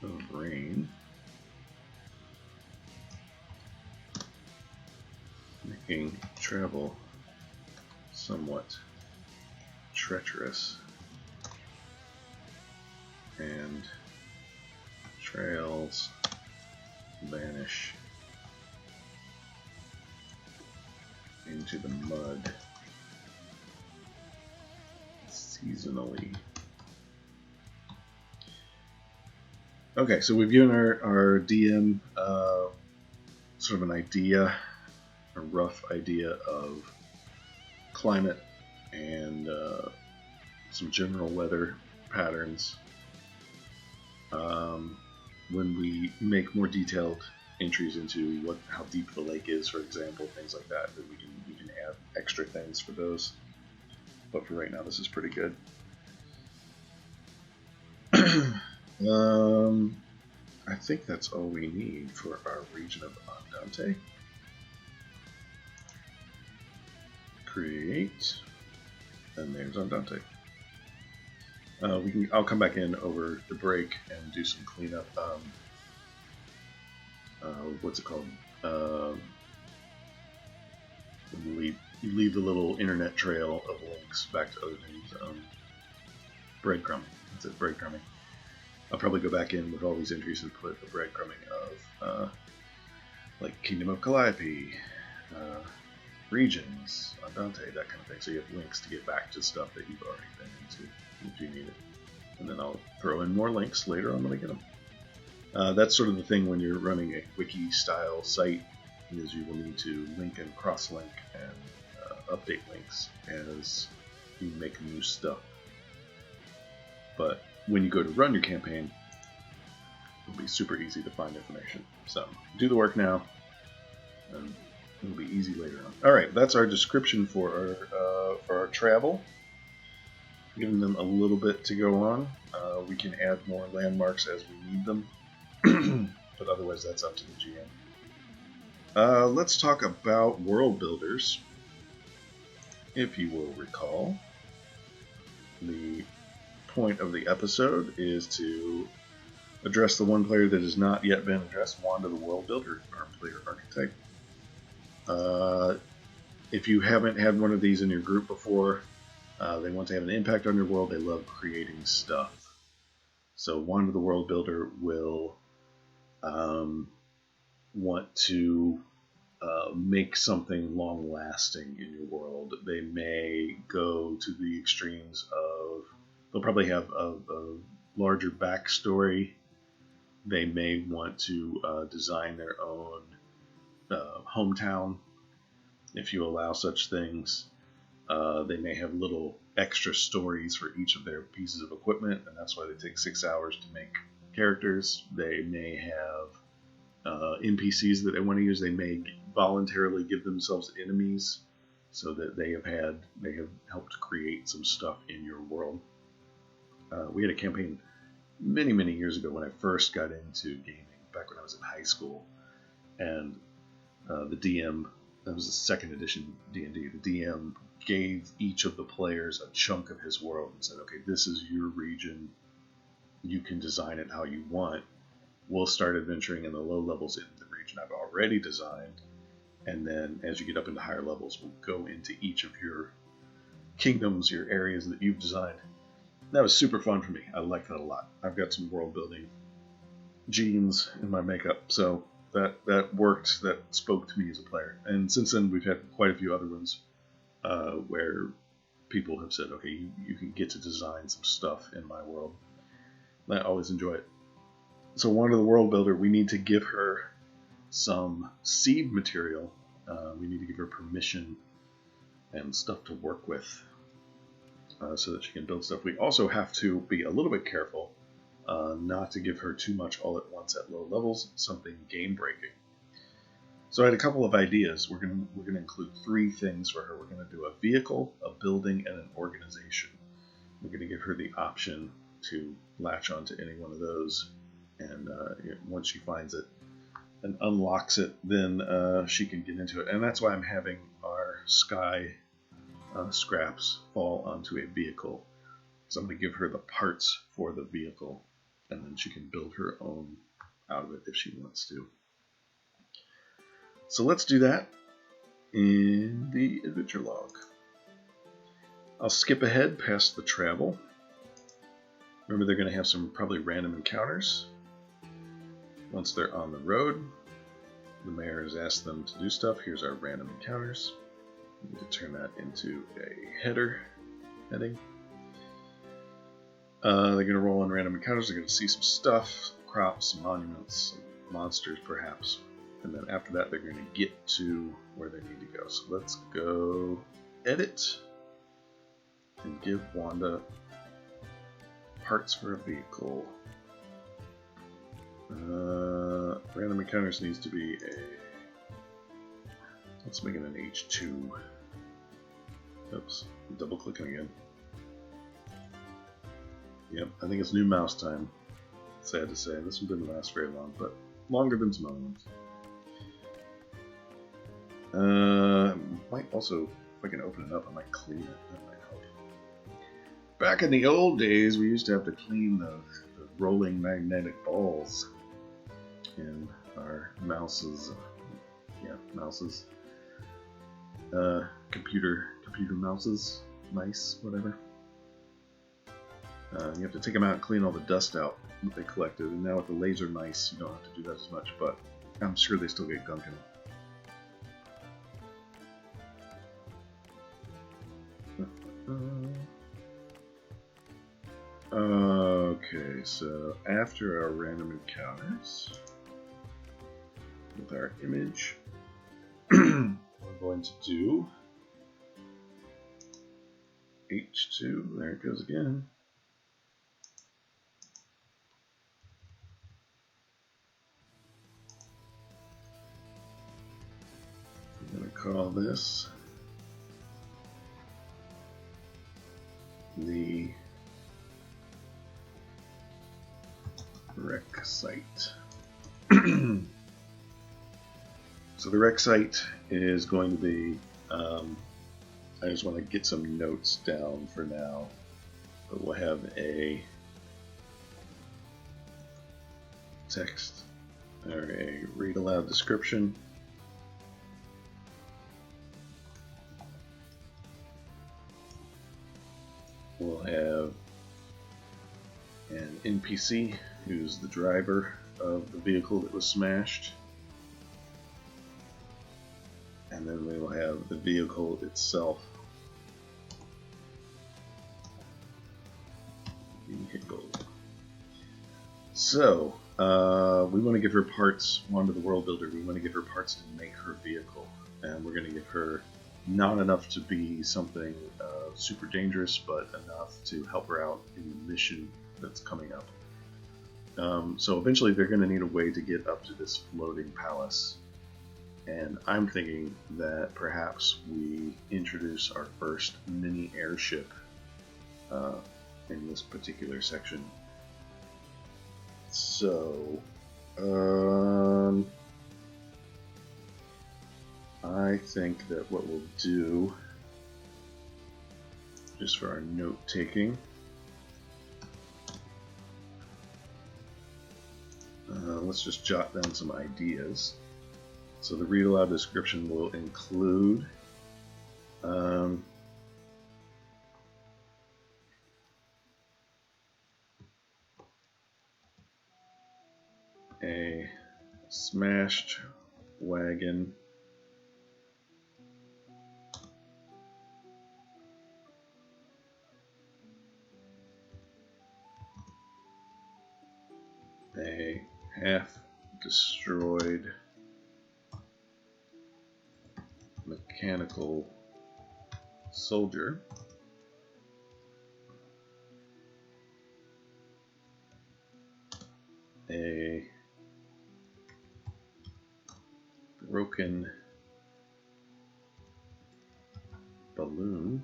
of rain, making travel somewhat treacherous, and trails vanish into the mud. seasonally. Okay, so we've given our DM sort of an idea, a rough idea of climate and some general weather patterns. When we make more detailed entries into how deep the lake is, for example, things like that, then we can add extra things for those. But for right now, this is pretty good. I think that's all we need for our region of Andante. Create, and there's Andante. I'll come back in over the break and do some cleanup. What's it called? You leave the little internet trail of links back to other things. Breadcrumbing. That's it. Breadcrumbing. I'll probably go back in with all these entries and put the breadcrumbing of like Kingdom of Calliope, regions, Andante, that kind of thing. So you have links to get back to stuff that you've already been into if you need it. And then I'll throw in more links later on when I get them. That's sort of the thing when you're running a wiki-style site, is you will need to link and cross-link and update links as you make new stuff. But when you go to run your campaign, it'll be super easy to find information. So do the work now, and it'll be easy later on. All right, that's our description for our travel. Giving them a little bit to go on. We can add more landmarks as we need them, but otherwise that's up to the GM. Let's talk about world builders. If you will recall, the point of the episode is to address the one player that has not yet been addressed, Wanda the World Builder, our player archetype. If you haven't had one of these in your group before, they want to have an impact on your world. They love creating stuff. So Wanda the World Builder will want to make something long-lasting in your world. They may go to the extremes of, they'll probably have a larger backstory. They may want to design their own hometown, if you allow such things. They may have little extra stories for each of their pieces of equipment, and that's why they take 6 hours to make characters. They may have NPCs that they want to use. They may voluntarily give themselves enemies so that they have helped create some stuff in your world. We had a campaign many years ago when I first got into gaming, back when I was in high school, and the DM, that was the 2nd edition D&D, the DM gave each of the players a chunk of his world and said, okay, this is your region, you can design it how you want. We'll start adventuring in the low levels in the region I've already designed, and then as you get up into higher levels, we'll go into each of your kingdoms, your areas that you've designed. That was super fun for me. I liked that a lot. I've got some world building genes in my makeup, so that worked. That spoke to me as a player. And since then, we've had quite a few other ones where people have said, okay, you can get to design some stuff in my world. I always enjoy it. So Wanda the World Builder, we need to give her some seed material. We need to give her permission and stuff to work with so that she can build stuff. We also have to be a little bit careful not to give her too much all at once at low levels, something game breaking. So I had a couple of ideas. We're going to include 3 things for her. We're going to do a vehicle, a building, and an organization. We're going to give her the option to latch onto any one of those, and once she finds it and unlocks it, then she can get into it. And that's why I'm having our sky scraps fall onto a vehicle. So I'm going to give her the parts for the vehicle, and then she can build her own out of it if she wants to. So let's do that in the adventure log. I'll skip ahead past the travel. Remember, they're going to have some probably random encounters. Once they're on the road, the mayor has asked them to do stuff. Here's our random encounters. We need to turn that into a heading. They're going to roll on random encounters. They're going to see some stuff, crops, some monuments, some monsters perhaps. And then after that, they're going to get to where they need to go. So let's go edit and give Wanda parts for a vehicle. Random encounters needs to be a... Let's make it an H2. Oops, double clicking again. Yep, I think it's new mouse time. Sad to say, this one didn't last very long, but longer than some other ones. Might also, if I can open it up, I might clean it. That might help. Back in the old days, we used to have to clean the rolling magnetic balls in our mouses. Yeah, mouses. Computer mouses, mice, whatever. You have to take them out and clean all the dust out that they collected. And now with the laser mice, you don't have to do that as much, but I'm sure they still get gunk in it. Okay, so after our random encounters with our image, we're going to do H2. There it goes again. I'm going to call this the rec site. So the rec site is going to be, I just want to get some notes down for now, but we'll have a text or a read aloud description. We'll have an NPC who's the driver of the vehicle that was smashed. And then we will have the vehicle itself. Vehicle. So, we want to give her parts, Wanda the World Builder, we want to give her parts to make her vehicle. And we're going to give her not enough to be something super dangerous, but enough to help her out in the mission that's coming up. So eventually they're going to need a way to get up to this floating palace. And I'm thinking that perhaps we introduce our first mini airship in this particular section. So, I think that what we'll do, just for our note taking, let's just jot down some ideas. So the read aloud description will include a smashed wagon, a half-destroyed mechanical soldier, a broken balloon,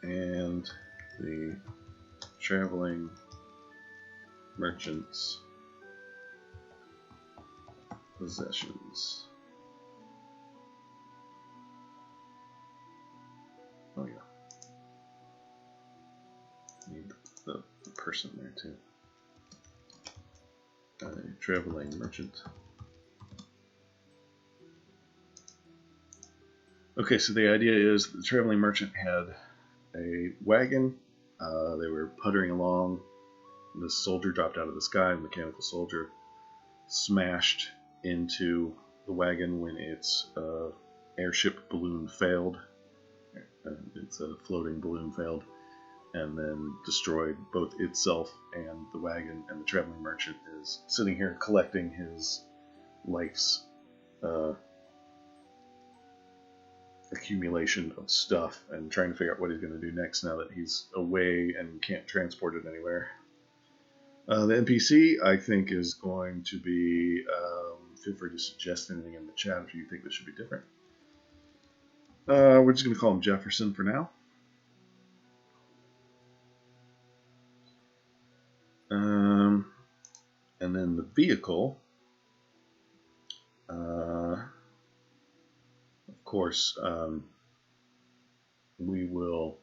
and the traveling merchant's possessions. Oh yeah. Need the person there too. A traveling merchant. Okay, so the idea is the traveling merchant had a wagon. They were puttering along. This soldier dropped out of the sky, a mechanical soldier, smashed into the wagon when its airship balloon failed, It's a floating balloon failed, and then destroyed both itself and the wagon, and the traveling merchant is sitting here collecting his life's accumulation of stuff and trying to figure out what he's going to do next now that he's away and can't transport it anywhere. The NPC, I think, is going to be, feel free to suggest anything in the chat if you think this should be different. We're just going to call him Jefferson for now. And then the vehicle, of course, we will,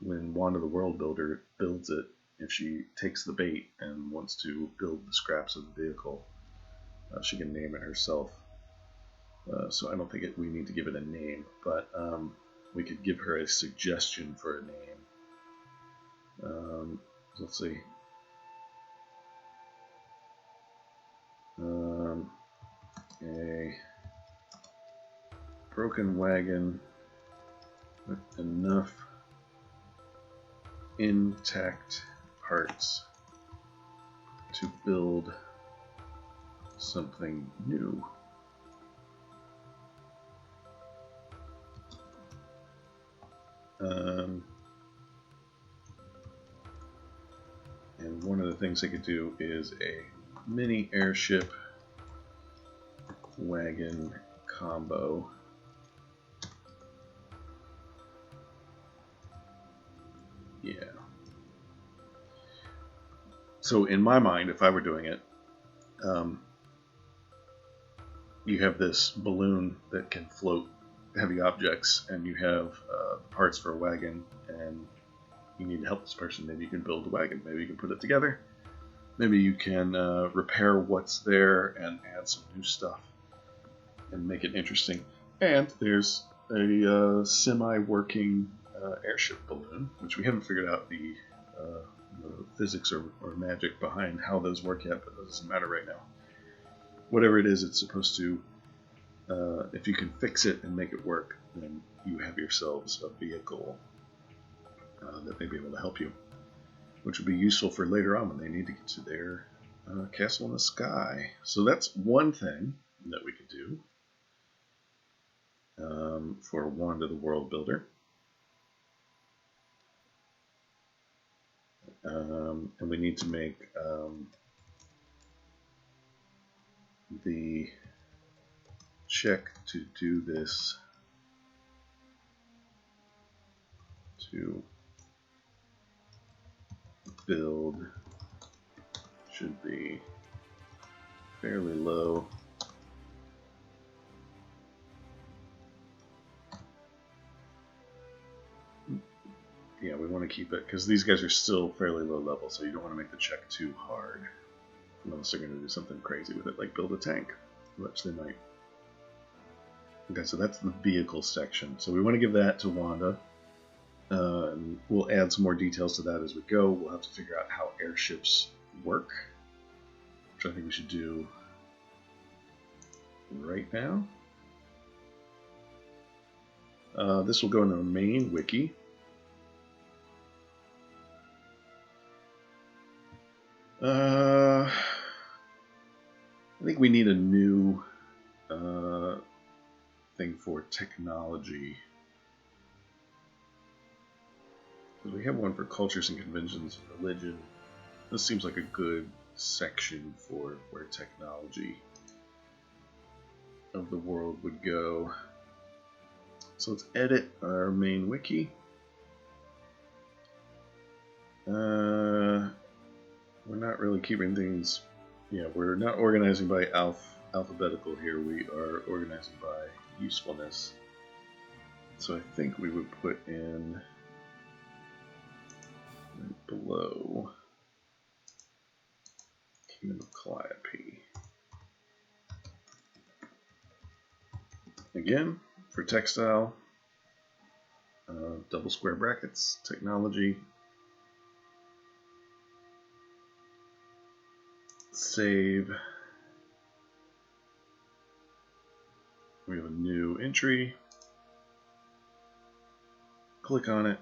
when Wanda the World Builder builds it, if she takes the bait and wants to build the scraps of the vehicle, she can name it herself. So I don't think we need to give it a name, but we could give her a suggestion for a name. Let's see. A broken wagon with enough intact parts to build something new. And one of the things they could do is a mini airship wagon combo. Yeah. So in my mind, if I were doing it, you have this balloon that can float heavy objects, and you have parts for a wagon, and you need to help this person. Maybe you can build a wagon. Maybe you can put it together. Maybe you can repair what's there and add some new stuff and make it interesting. And there's a semi-working airship balloon, which we haven't figured out the physics or magic behind how those work yet, but that doesn't matter right now. Whatever it is, it's supposed to, if you can fix it and make it work, then you have yourselves a vehicle that may be able to help you, which would be useful for later on when they need to get to their castle in the sky. So that's one thing that we could do for Wanda the World Builder. And we need to make the check to do this to build should be fairly low. Yeah, we want to keep it because these guys are still fairly low level, so you don't want to make the check too hard unless they're going to do something crazy with it, like build a tank, which they might. Okay, so that's the vehicle section. So we want to give that to Wanda. And we'll add some more details to that as we go. We'll have to figure out how airships work, which I think we should do right now. This will go in the main wiki. I think we need a new thing for technology. We have one for cultures and conventions, religion. This seems like a good section for where technology of the world would go. So let's edit our main wiki. We're not really keeping things. Yeah, we're not organizing by alphabetical here. We are organizing by usefulness. So I think we would put in right below Kingdom of Calliope. Again, for textile, double square brackets, technology, save. We have a new entry. click on it.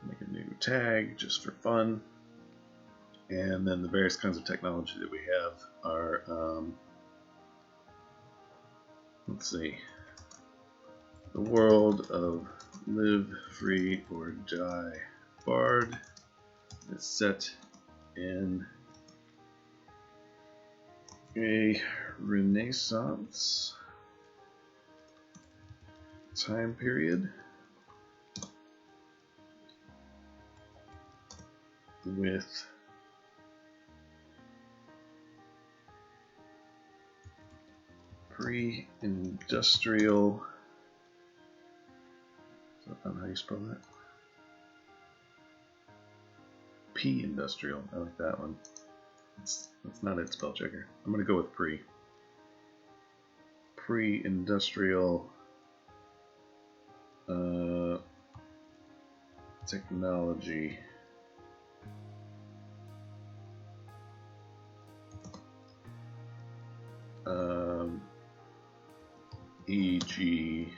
Make a new tag just for fun. And then the various kinds of technology that we have are, let's see, the world of live, free, or die. Bard is set in a Renaissance time period with pre-industrial. Is that not how you spell that? P-industrial. I like that one. That's not it, spell checker. I'm going to go with pre. Pre-industrial technology. E.g.,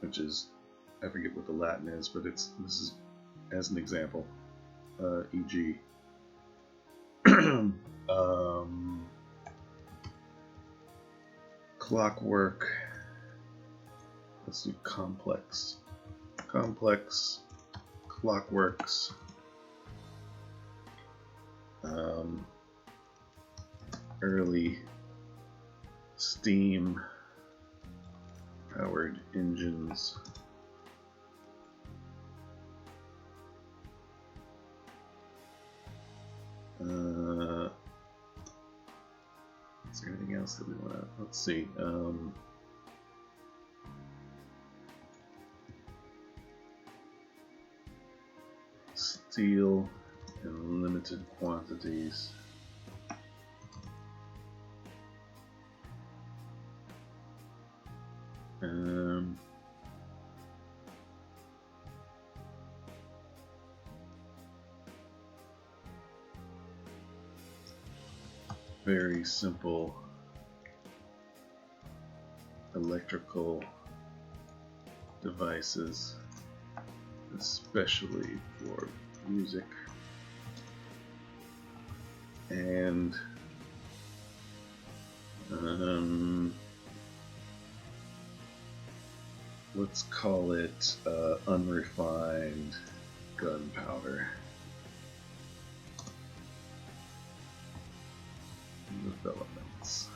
which is, I forget what the Latin is, but this is as an example. E.g., clockwork. Let's do complex. Complex clockworks. Early steam powered engines. Is there anything else that we want to? Let's see. Steel in limited quantities. Very simple electrical devices, especially for music, and let's call it unrefined gunpowder. Developments.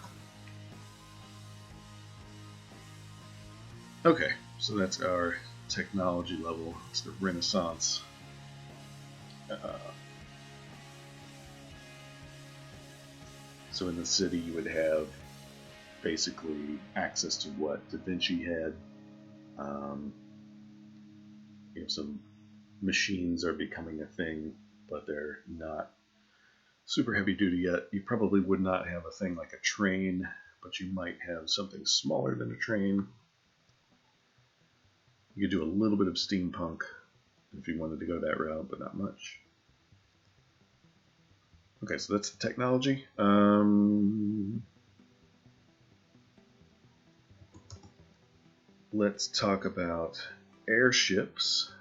Okay, so that's our technology level. It's the Renaissance. So in the city you would have basically access to what Da Vinci had. Some machines are becoming a thing, but they're not super heavy duty yet. You probably would not have a thing like a train, but you might have something smaller than a train. You could do a little bit of steampunk if you wanted to go that route, but not much. Okay, so that's the technology. Let's talk about airships.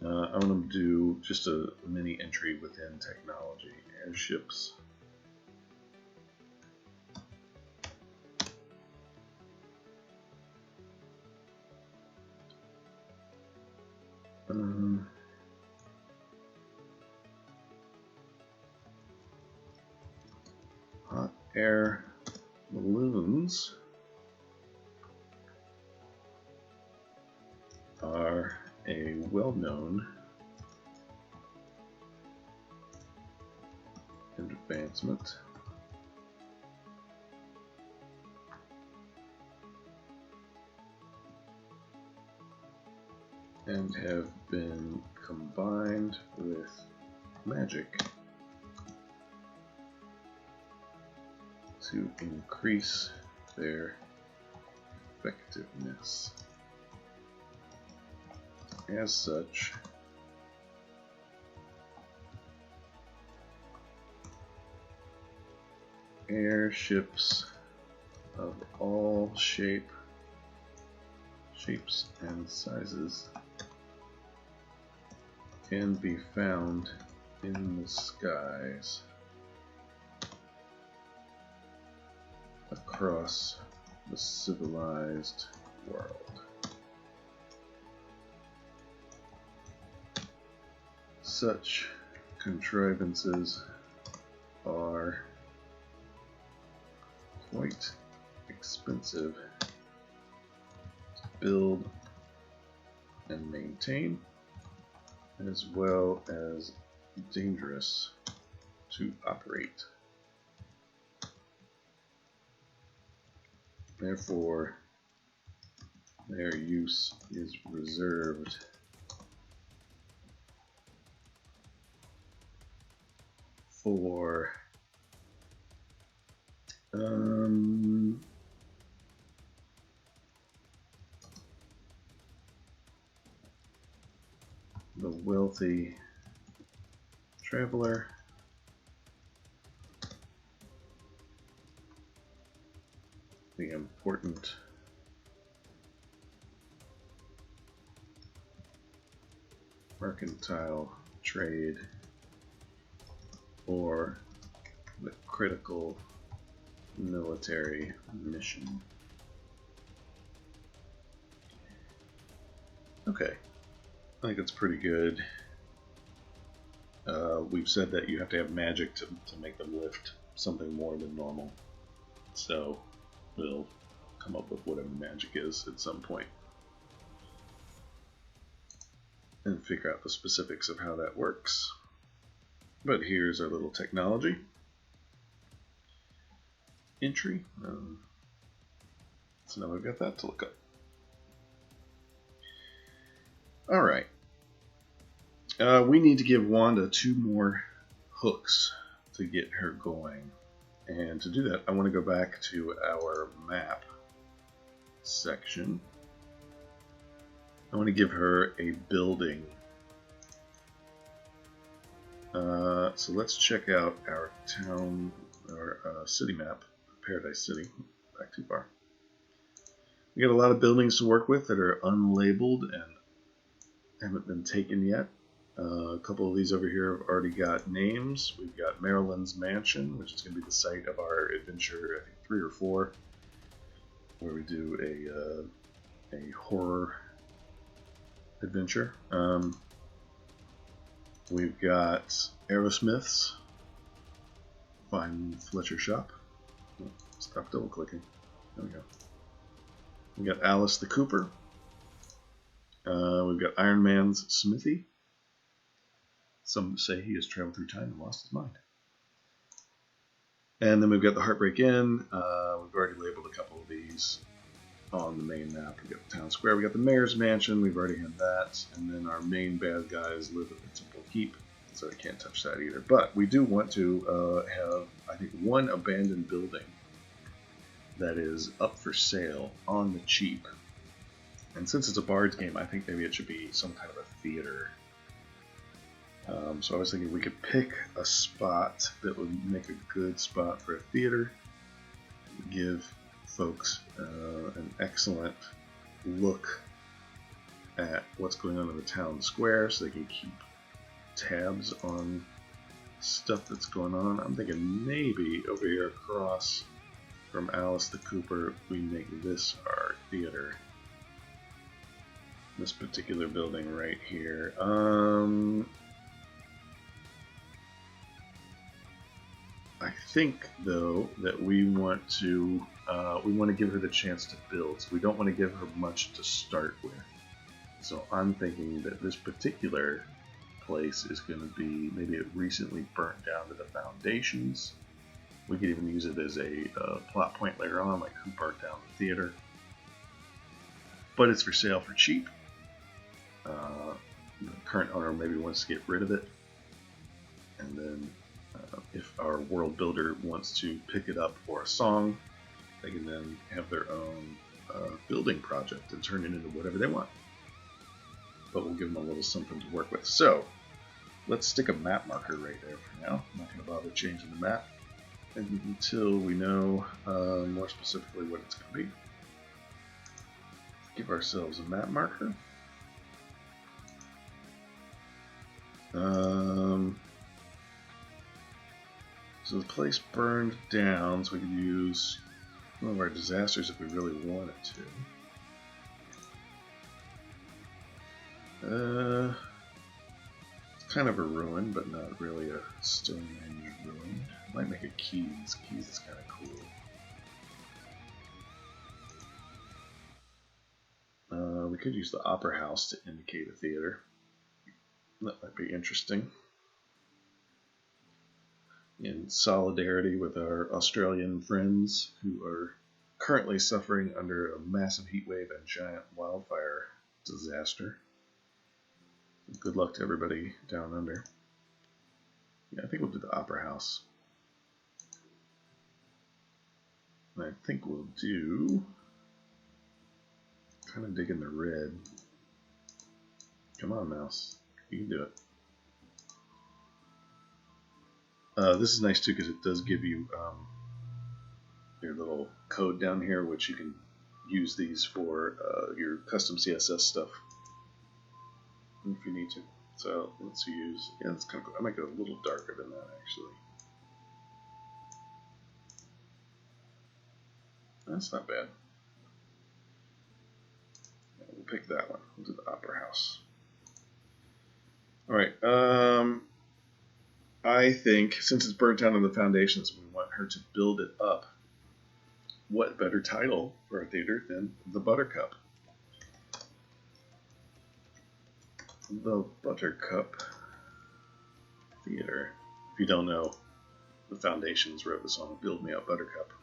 I want to do just a mini entry within technology. Airships. Hot air balloons are a well-known advancement and have been combined with magic to increase their effectiveness. As such, airships of all shapes and sizes can be found in the skies across the civilized world. Such contrivances are quite expensive to build and maintain, as well as dangerous to operate. Therefore, their use is reserved for the wealthy traveler, the important mercantile trade, or the critical military mission. Okay, I think it's pretty good. We've said that you have to have magic to make them lift something more than normal, so we'll come up with whatever magic is at some point and figure out the specifics of how that works. But here's our little technology entry. So now we've got that to look up. Alright. We need to give Wanda 2 more hooks to get her going. And to do that, I want to go back to our map section. I want to give her a building. So let's check out our town, or city map, Paradise City. Back too far. We got a lot of buildings to work with that are unlabeled and haven't been taken yet. A couple of these over here have already got names. We've got Marilyn's Mansion, which is going to be the site of our adventure, I think 3 or 4, where we do a horror adventure. We've got Aerosmith's Fine Fletcher Shop. Oh, stop double clicking. There we go. We got Alice the Cooper. We've got Iron Man's Smithy. Some say he has traveled through time and lost his mind. And then we've got the Heartbreak Inn. We've already labeled a couple of these on the main map. We've got the Town Square. We got the Mayor's Mansion. We've already had that. And then our main bad guys live at the Temple Keep, so I can't touch that either. But we do want to have, I think, 1 abandoned building that is up for sale on the cheap. And since it's a Bard's game, I think maybe it should be some kind of a theater. So I was thinking we could pick a spot that would make a good spot for a theater, give folks an excellent look at what's going on in the town square so they can keep tabs on stuff that's going on. I'm thinking maybe over here across from Alice the Cooper we make this our theater. This particular building right here. I think though that we want to give her the chance to build. So we don't want to give her much to start with. So I'm thinking that this particular place is going to be, maybe it recently burnt down to the foundations. We could even use it as a plot point later on, like who burnt down the theater. But it's for sale for cheap. The current owner maybe wants to get rid of it, and then if our world builder wants to pick it up for a song, they can then have their own building project and turn it into whatever they want. But we'll give them a little something to work with. So let's stick a map marker right there for now. I'm not going to bother changing the map. until we know more specifically what it's going to be. Give ourselves a map marker. So the place burned down, so we could use one of our disasters if we really wanted to. It's kind of a ruin, but not really a Stonehenge ruin. Might make it Keys. Keys is kind of cool. We could use the Opera House to indicate a theater. That might be interesting. In solidarity with our Australian friends who are currently suffering under a massive heat wave and giant wildfire disaster. Good luck to everybody down under. Yeah, I think we'll do the Opera House. And I think we'll do... kind of dig in the red. Come on, mouse. You can do it. This is nice too because it does give you your little code down here, which you can use these for your custom CSS stuff if you need to. So let's use, yeah, that's kind of cool. I might go a little darker than that actually. That's not bad. Yeah, we'll pick that one. We'll do the Opera House. All right. I think since it's burnt down on the foundations, we want her to build it up. What better title for a theater than the Buttercup? The Buttercup Theater. If you don't know, the Foundations wrote the song "Build Me Up, Buttercup."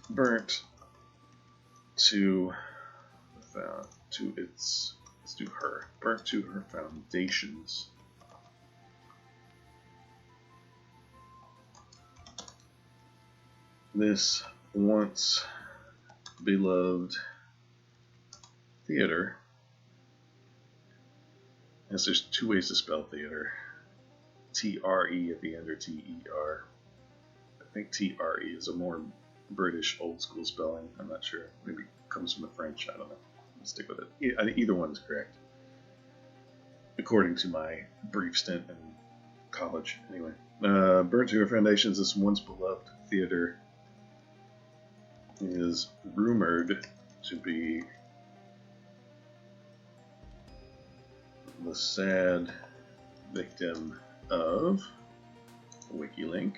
Burnt to its. Let's do her. Burnt to her foundations. This once beloved theater. Yes, there's two ways to spell theater. T-R-E at the end or T-E-R. I think T-R-E is a more British old school spelling. I'm not sure. Maybe it comes from the French. I don't know. I'll stick with it. I think either one is correct. According to my brief stint in college. Anyway. Burnt to her foundations, this once beloved theater is rumored to be the sad victim of WikiLink.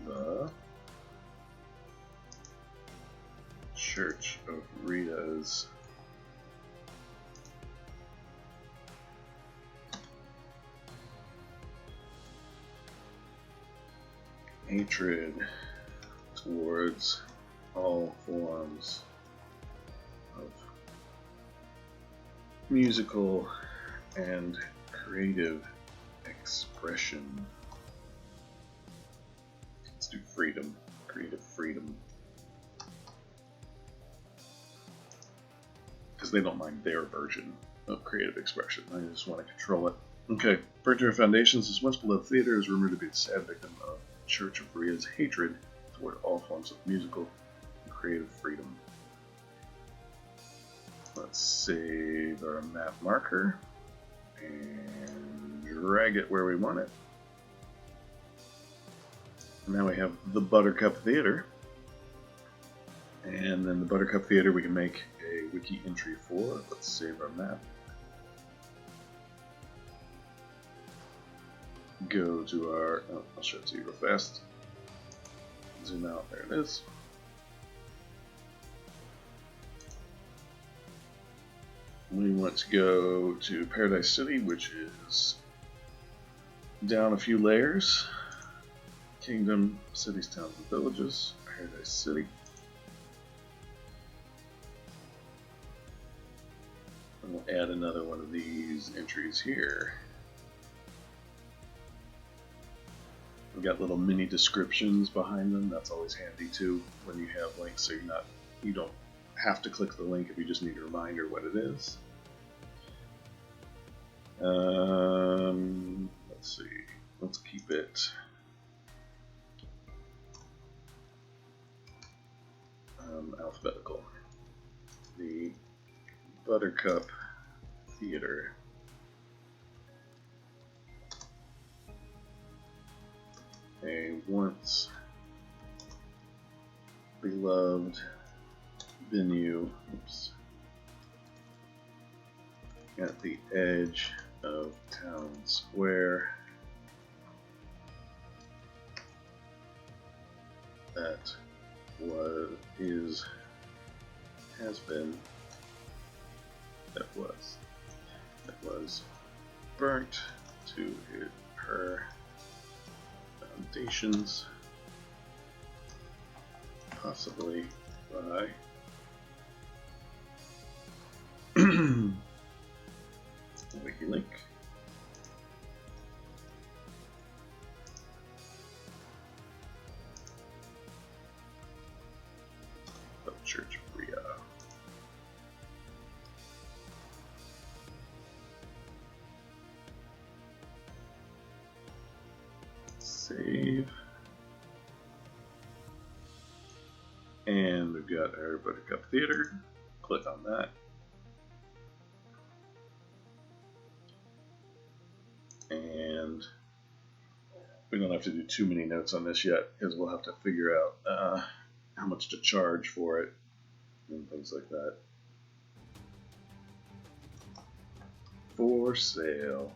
The Church of Rita's hatred towards all forms of musical and creative expression. Let's do freedom, creative freedom. Because they don't mind their version of creative expression. I just want to control it. Okay, Burnt to Her Foundations, this once beloved theater is rumored to be the sad victim of the Church of Rita's hatred toward all forms of musical and creative freedom. Let's save our map marker and drag it where we want it. And now we have the Buttercup Theater. And then the Buttercup Theater we can make a wiki entry for. Let's save our map. Go to our, I'll show it to you real fast. Zoom out, there it is. We want to go to Paradise City, which is down a few layers. Kingdom, cities, towns, and villages. Paradise City. And we'll add another one of these entries here. We've got little mini descriptions behind them. That's always handy too when you have links, so you don't have to click the link if you just need a reminder what it is. Let's see. Let's keep it. Alphabetical. The Buttercup Theater. A once beloved venue at the edge of Town Square that was burnt to her foundations, possibly by WikiLink. Church Bria. Save. And we've got our Buttercup Theater. Click on that. And we don't have to do too many notes on this yet because we'll have to figure out how much to charge for it and things like that. For sale.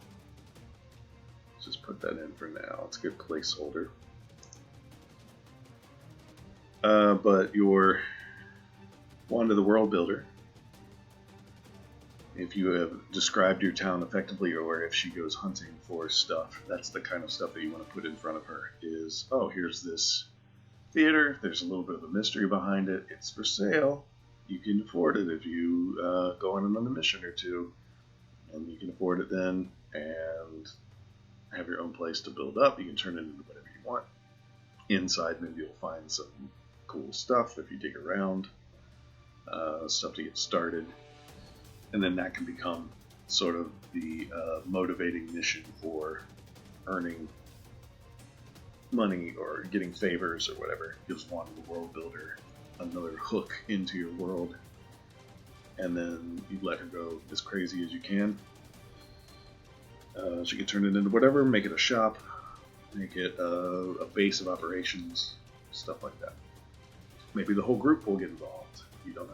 Let's just put that in for now. It's a good placeholder. But your Wand of the World Builder, if you have described your town effectively, or if she goes hunting for stuff, that's the kind of stuff that you want to put in front of her. Is, oh, here's this theater, there's a little bit of a mystery behind it, it's for sale, you can afford it if you go on another mission or two, and you can afford it then, and have your own place to build up. You can turn it into whatever you want. Inside, maybe you'll find some cool stuff if you dig around, stuff to get started, and then that can become sort of the motivating mission for earning money or getting favors or whatever. Gives Wand of the World Builder another hook into your world, and then you let her go as crazy as you can. She can turn it into whatever, make it a shop, make it a base of operations, stuff like that. Maybe the whole group will get involved. You don't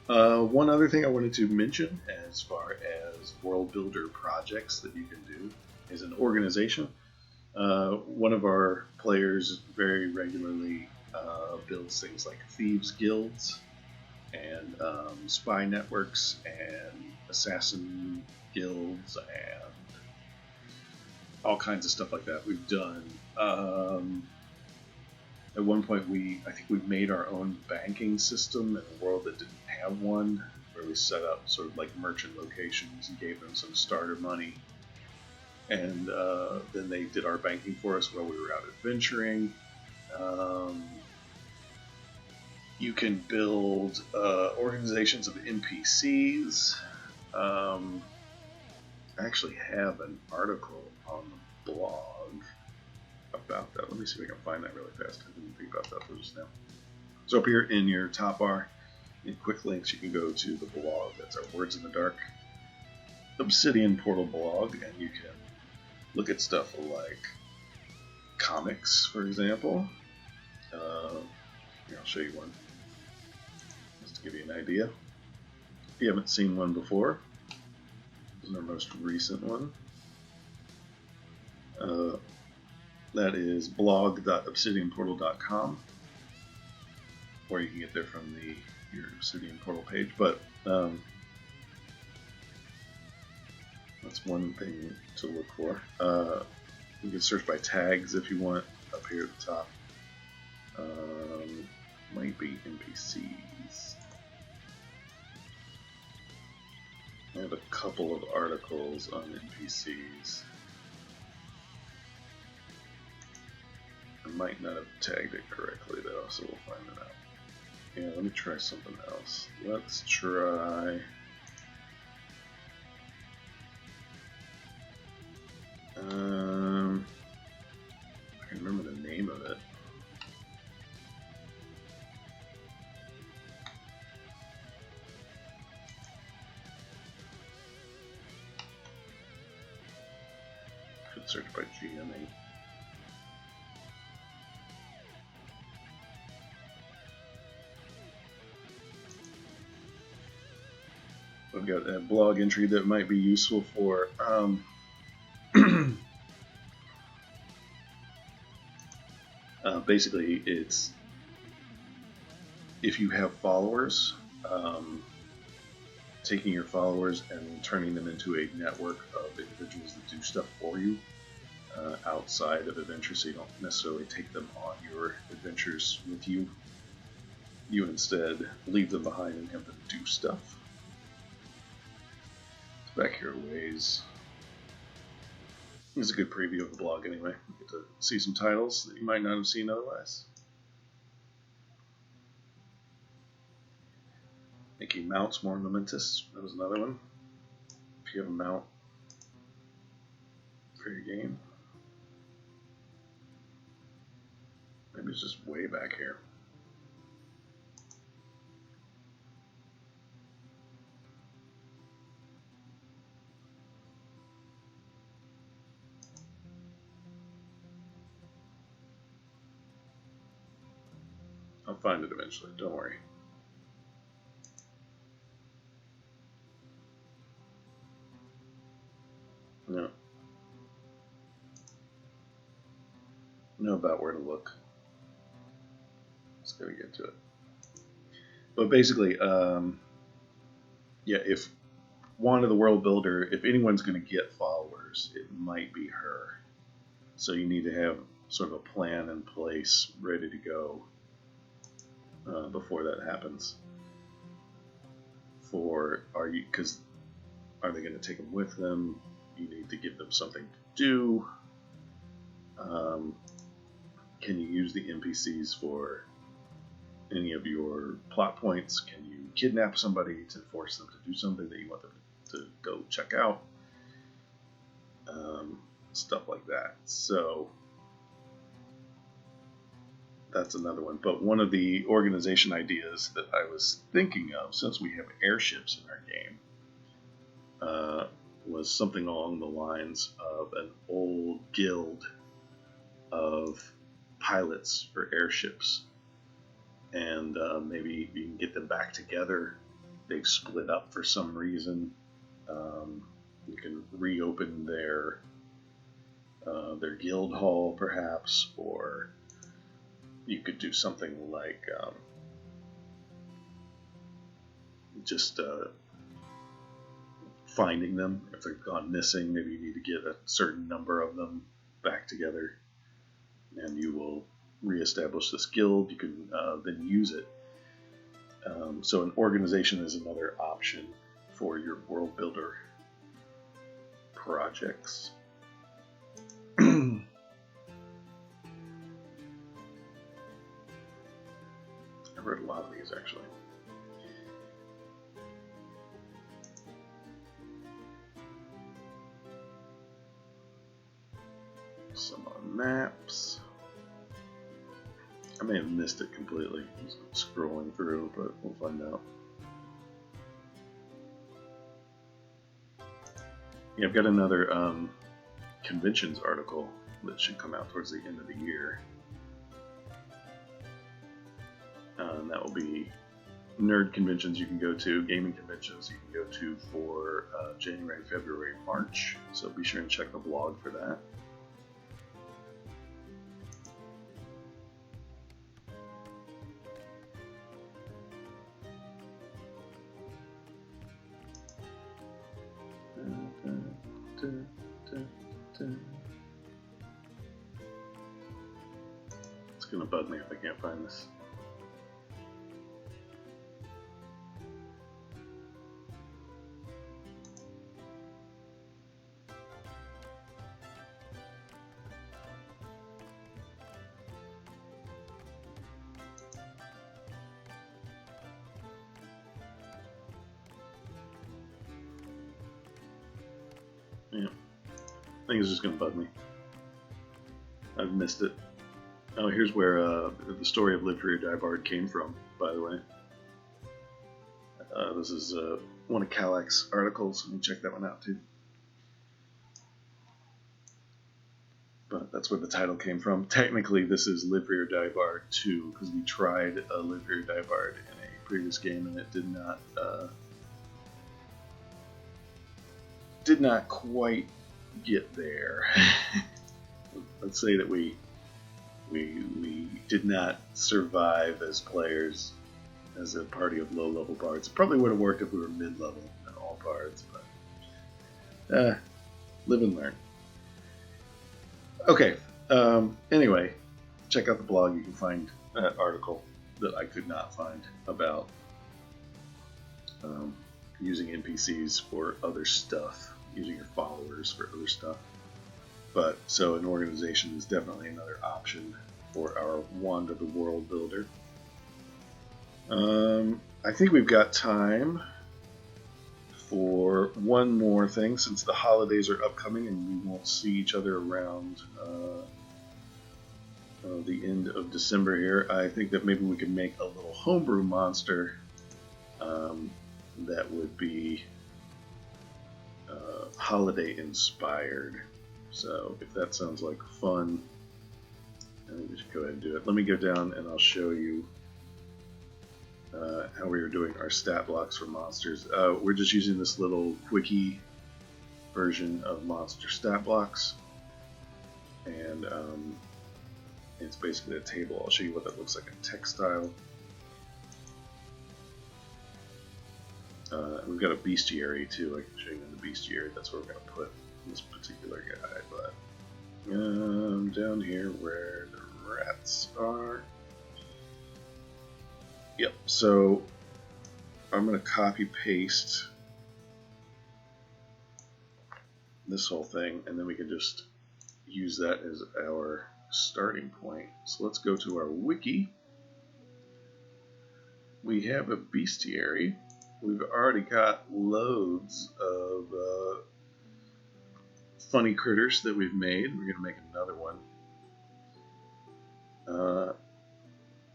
know. One other thing I wanted to mention as far as world builder projects that you can do is an organization. One of our players very regularly builds things like thieves guilds and spy networks and assassin guilds and all kinds of stuff like that. We've done at one point I think we made our own banking system in a world that didn't have one, where we set up sort of like merchant locations and gave them some starter money, and then they did our banking for us while we were out adventuring. You can build organizations of NPCs. I actually have an article on the blog about that. Let me see if I can find that really fast. I didn't think about that for just now. So up here in your top bar, in quick links, you can go to the blog. That's our Words in the Dark Obsidian Portal blog, and you can look at stuff like comics, for example. Here, I'll show you one, just to give you an idea. If you haven't seen one before, this is our most recent one. That is blog.obsidianportal.com, or you can get there from your Obsidian Portal page. But that's one thing to look for. You can search by tags if you want up here at the top. Might be NPCs. I have a couple of articles on NPCs. I might not have tagged it correctly though, so we'll find it out. Yeah, let me try something else. Let's try... I can remember the name of it. Could search by GME. I've got a blog entry that might be useful for basically it's if you have followers, taking your followers and turning them into a network of individuals that do stuff for you outside of adventures, so you don't necessarily take them on your adventures with you. You instead leave them behind and have them do stuff. Back here a ways. This is a good preview of the blog anyway. You get to see some titles that you might not have seen otherwise. Making mounts more momentous. That was another one. If you have a mount for your game. Maybe it's just way back here. I'll find it eventually, don't worry. No. Know about where to look. Just gotta get to it. But basically, yeah, if one of the world builder, if anyone's going to get followers, it might be her. So you need to have sort of a plan in place, ready to go before that happens. Because are they going to take them with them? You need to give them something to do. Can you use the NPCs for any of your plot points? Can you kidnap somebody to force them to do something that you want them to go check out? Stuff like that. So that's another one. But one of the organization ideas that I was thinking of, since we have airships in our game, was something along the lines of an old guild of pilots for airships. And maybe you can get them back together. They've split up for some reason. You can reopen their guild hall, perhaps, or you could do something like just finding them. If they've gone missing, maybe you need to get a certain number of them back together, and you will reestablish this guild. You can then use it. So an organization is another option for your world builder projects. I've read a lot of these actually. Some on maps. I may have missed it completely. Just scrolling through, but we'll find out. Yeah, I've got another conventions article that should come out towards the end of the year. And that will be nerd conventions you can go to, gaming conventions you can go to for January, February, March. So be sure and check the blog for that. It's gonna bug me if I can't find this. Yeah, I think it's just gonna bug me. I've missed it. Oh, here's where the story of Live Free or Die Bard came from, by the way. This is one of Kalak's articles. Let me check that one out too. But that's where the title came from. Technically, this is Live Free or Die Bard 2, because we tried Live Free or Die Bard in a previous game, and it did not quite get there. Let's say that we did not survive as players, as a party of low-level bards. It probably would have worked if we were mid-level and all bards, but live and learn. Okay, anyway, check out the blog. You can find that article that I could not find about using NPCs for other stuff, using your followers for other stuff. But so an organization is definitely another option for our Wand of the World builder. I think we've got time for one more thing, since the holidays are upcoming and we won't see each other around the end of December here. I think that maybe we could make a little homebrew monster that would be holiday inspired. So if that sounds like fun, I think we should go ahead and do it. Let me go down and I'll show you how we are doing our stat blocks for monsters. We're just using this little quickie version of monster stat blocks, and it's basically a table. I'll show you what that looks like in textile. We've got a bestiary too. I can show you in the bestiary. That's where we're going to put this particular guy. But down here where the rats are. Yep, so I'm going to copy paste this whole thing, and then we can just use that as our starting point. So let's go to our wiki. We have a bestiary. We've already got loads of funny critters that we've made. We're going to make another one.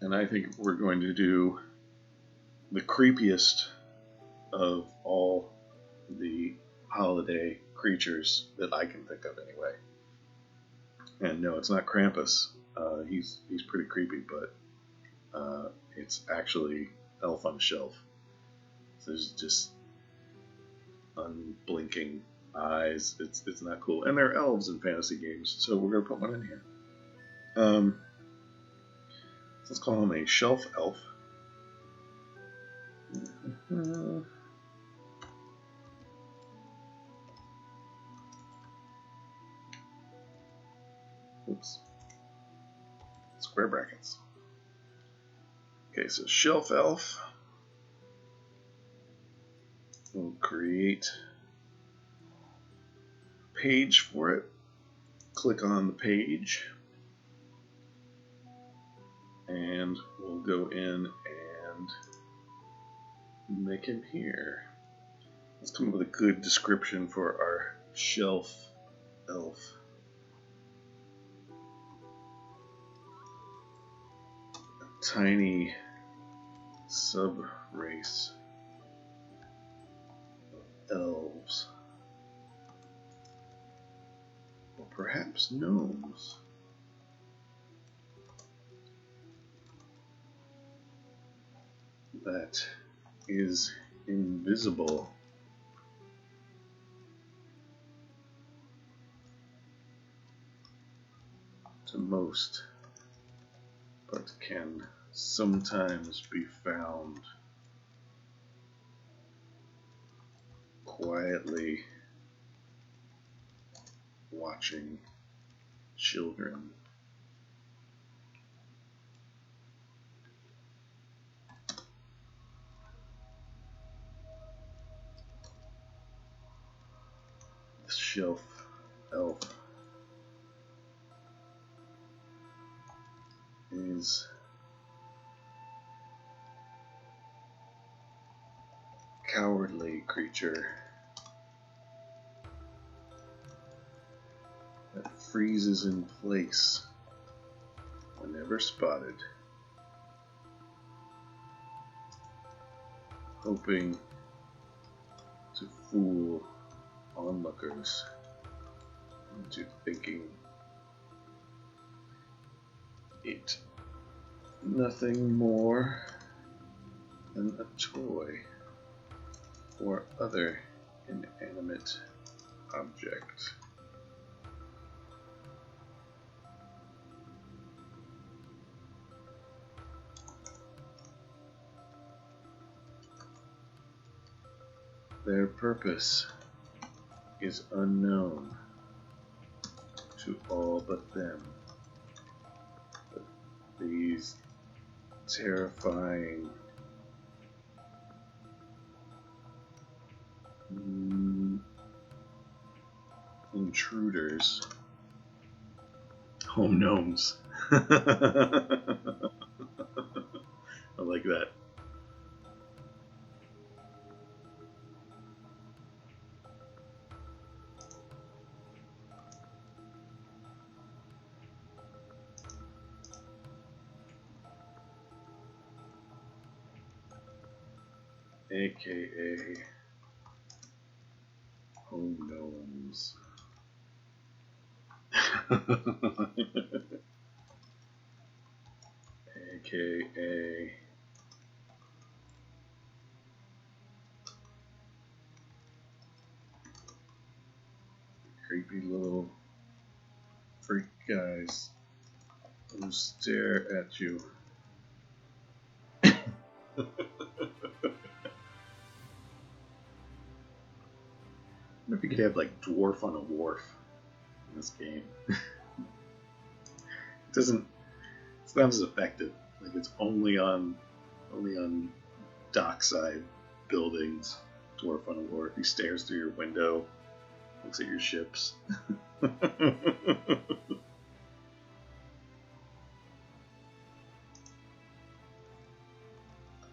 And I think we're going to do the creepiest of all the holiday creatures that I can think of anyway. And no, it's not Krampus. He's pretty creepy, but it's actually Elf on a Shelf. So there's just unblinking eyes. It's not cool. And they're elves in fantasy games, so we're going to put one in here. Let's call him a shelf elf. Oops. Square brackets. Okay, so shelf elf. We'll create a page for it. Click on the page. And we'll go in and make him here. Let's come up with a good description for our shelf elf. A tiny sub-race of elves. Or perhaps gnomes. That is invisible. To most, but can sometimes be found quietly watching children. The shelf elf is cowardly creature freezes in place whenever spotted, hoping to fool onlookers into thinking it nothing more than a toy or other inanimate object. Their purpose is unknown to all but them. But these terrifying intruders, home gnomes. I like that. AKA home gnomes. AKA creepy little freak guys who stare at you. I wonder if you could have like dwarf on a wharf in this game. It's not as effective. Like it's only on dockside buildings. Dwarf on a wharf. He stares through your window, looks at your ships.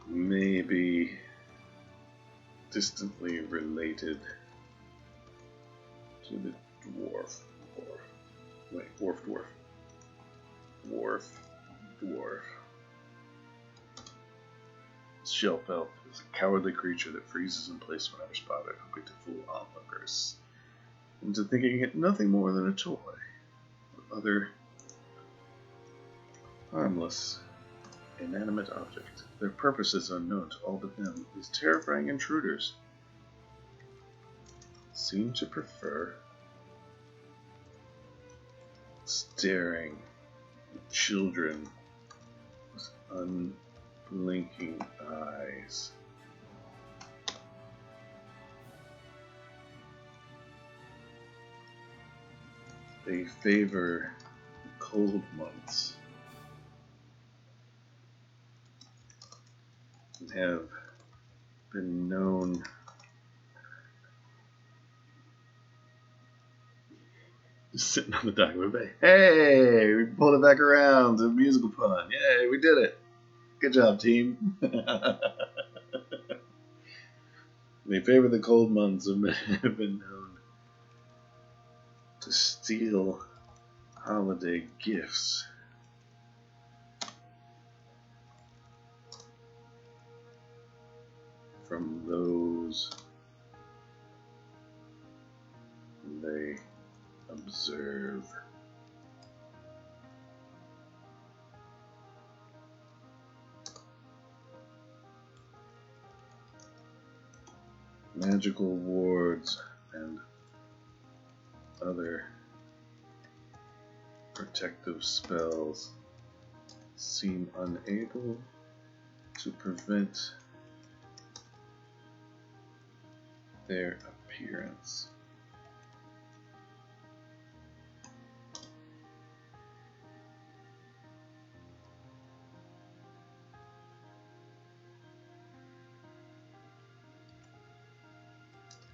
Maybe distantly related to the dwarf. Dwarf. Shelf elf is a cowardly creature that freezes in place whenever spotted, hoping to fool onlookers into thinking it nothing more than a toy or other harmless, inanimate object. Their purpose is unknown to all but them. These terrifying intruders seem to prefer staring at children with unblinking eyes. They favor the cold months and have been known just sitting on the dock of the bay. Hey, we pulled it back around to a musical pun. Yay, we did it. Good job, team. They favor the cold months and have been known to steal holiday gifts from those they observe. Magical wards and other protective spells seem unable to prevent their appearance.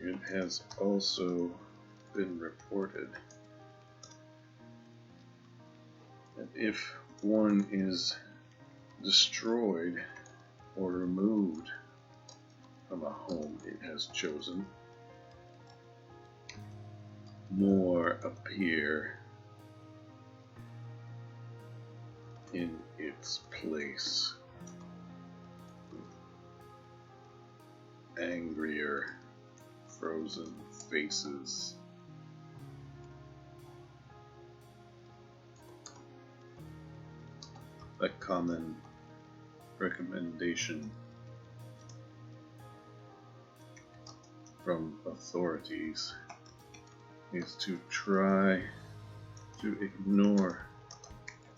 It has also been reported that if one is destroyed or removed from a home it has chosen, more appear in its place. Angrier, frozen faces. A common recommendation from authorities is to try to ignore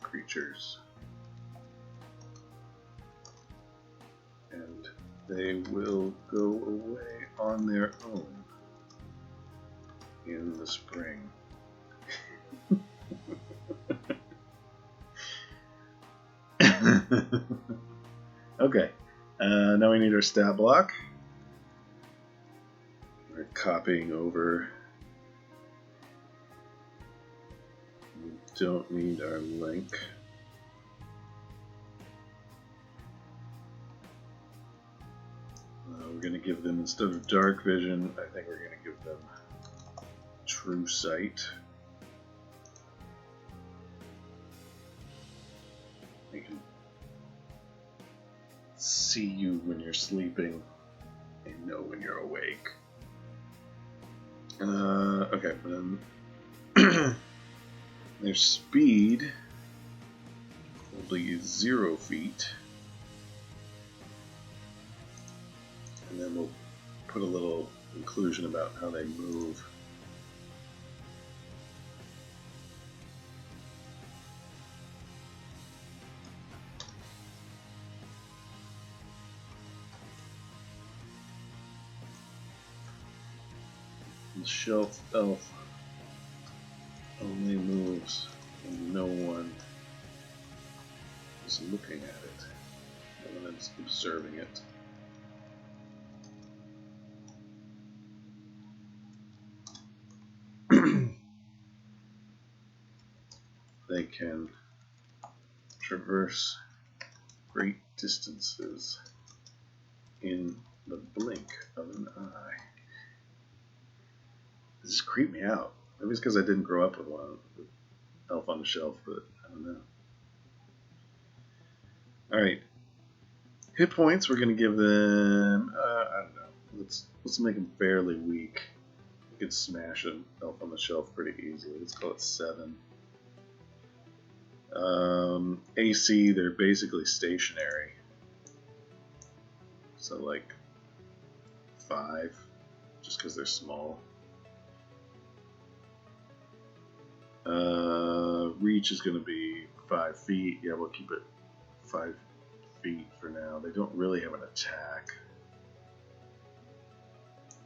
creatures, and they will go away on their own in the spring. Okay, now we need our stat block. We're copying over. We don't need our link. We're going to give them, instead of dark vision, I think we're going to give them true sight. They can see you when you're sleeping and know when you're awake. Okay, then their speed will be 0 feet. And then we'll put a little inclusion about how they move. The shelf elf only moves when no one is looking at it. No one is observing it. They can traverse great distances in the blink of an eye. This just creeped me out. Maybe it's because I didn't grow up with one, with Elf on the Shelf, but I don't know. Alright. Hit points, we're going to give them, I don't know. Let's make them fairly weak. We could smash an Elf on the Shelf pretty easily. Let's call it 7. AC, they're basically stationary. So like 5, just because they're small. Reach is going to be 5 feet. Yeah, we'll keep it 5 feet for now. They don't really have an attack.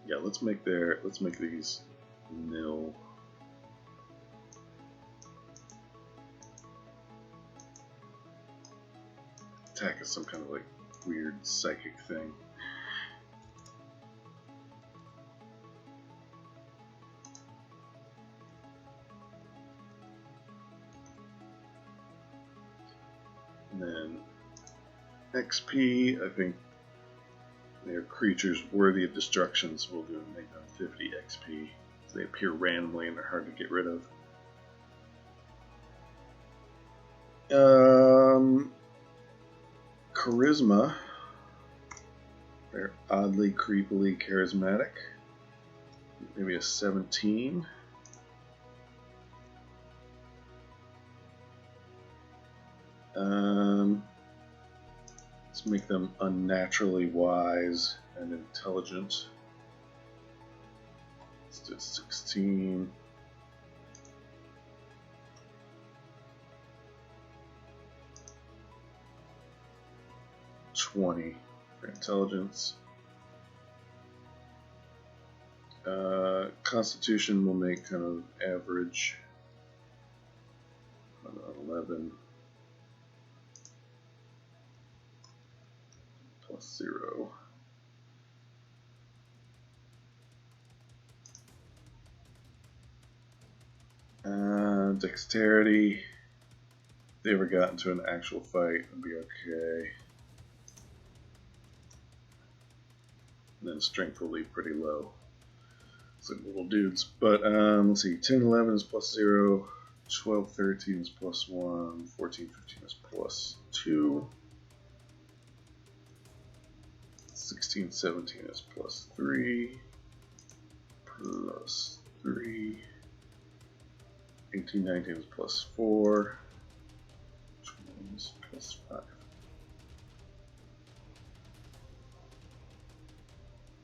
Yeah, let's make these nil. Attack is some kind of like weird psychic thing. And then XP, I think their creatures worthy of destructions will do make them 50 XP. They appear randomly and they're hard to get rid of. Charisma, they're oddly creepily charismatic. Maybe a 17. Let's make them unnaturally wise and intelligent. Let's do 16. $20 for intelligence. Constitution will make kind of average. 11 plus 0. Dexterity. If they ever got into an actual fight, it'd be okay. And then strength will be pretty low. It's like little dudes. But let's see, 10, 11 is plus 0. 12, 13 is plus 1, 14, 15 is plus 2, 16, 17 is plus 3, plus 3, 18, 19 is plus 4, 20 is plus 5.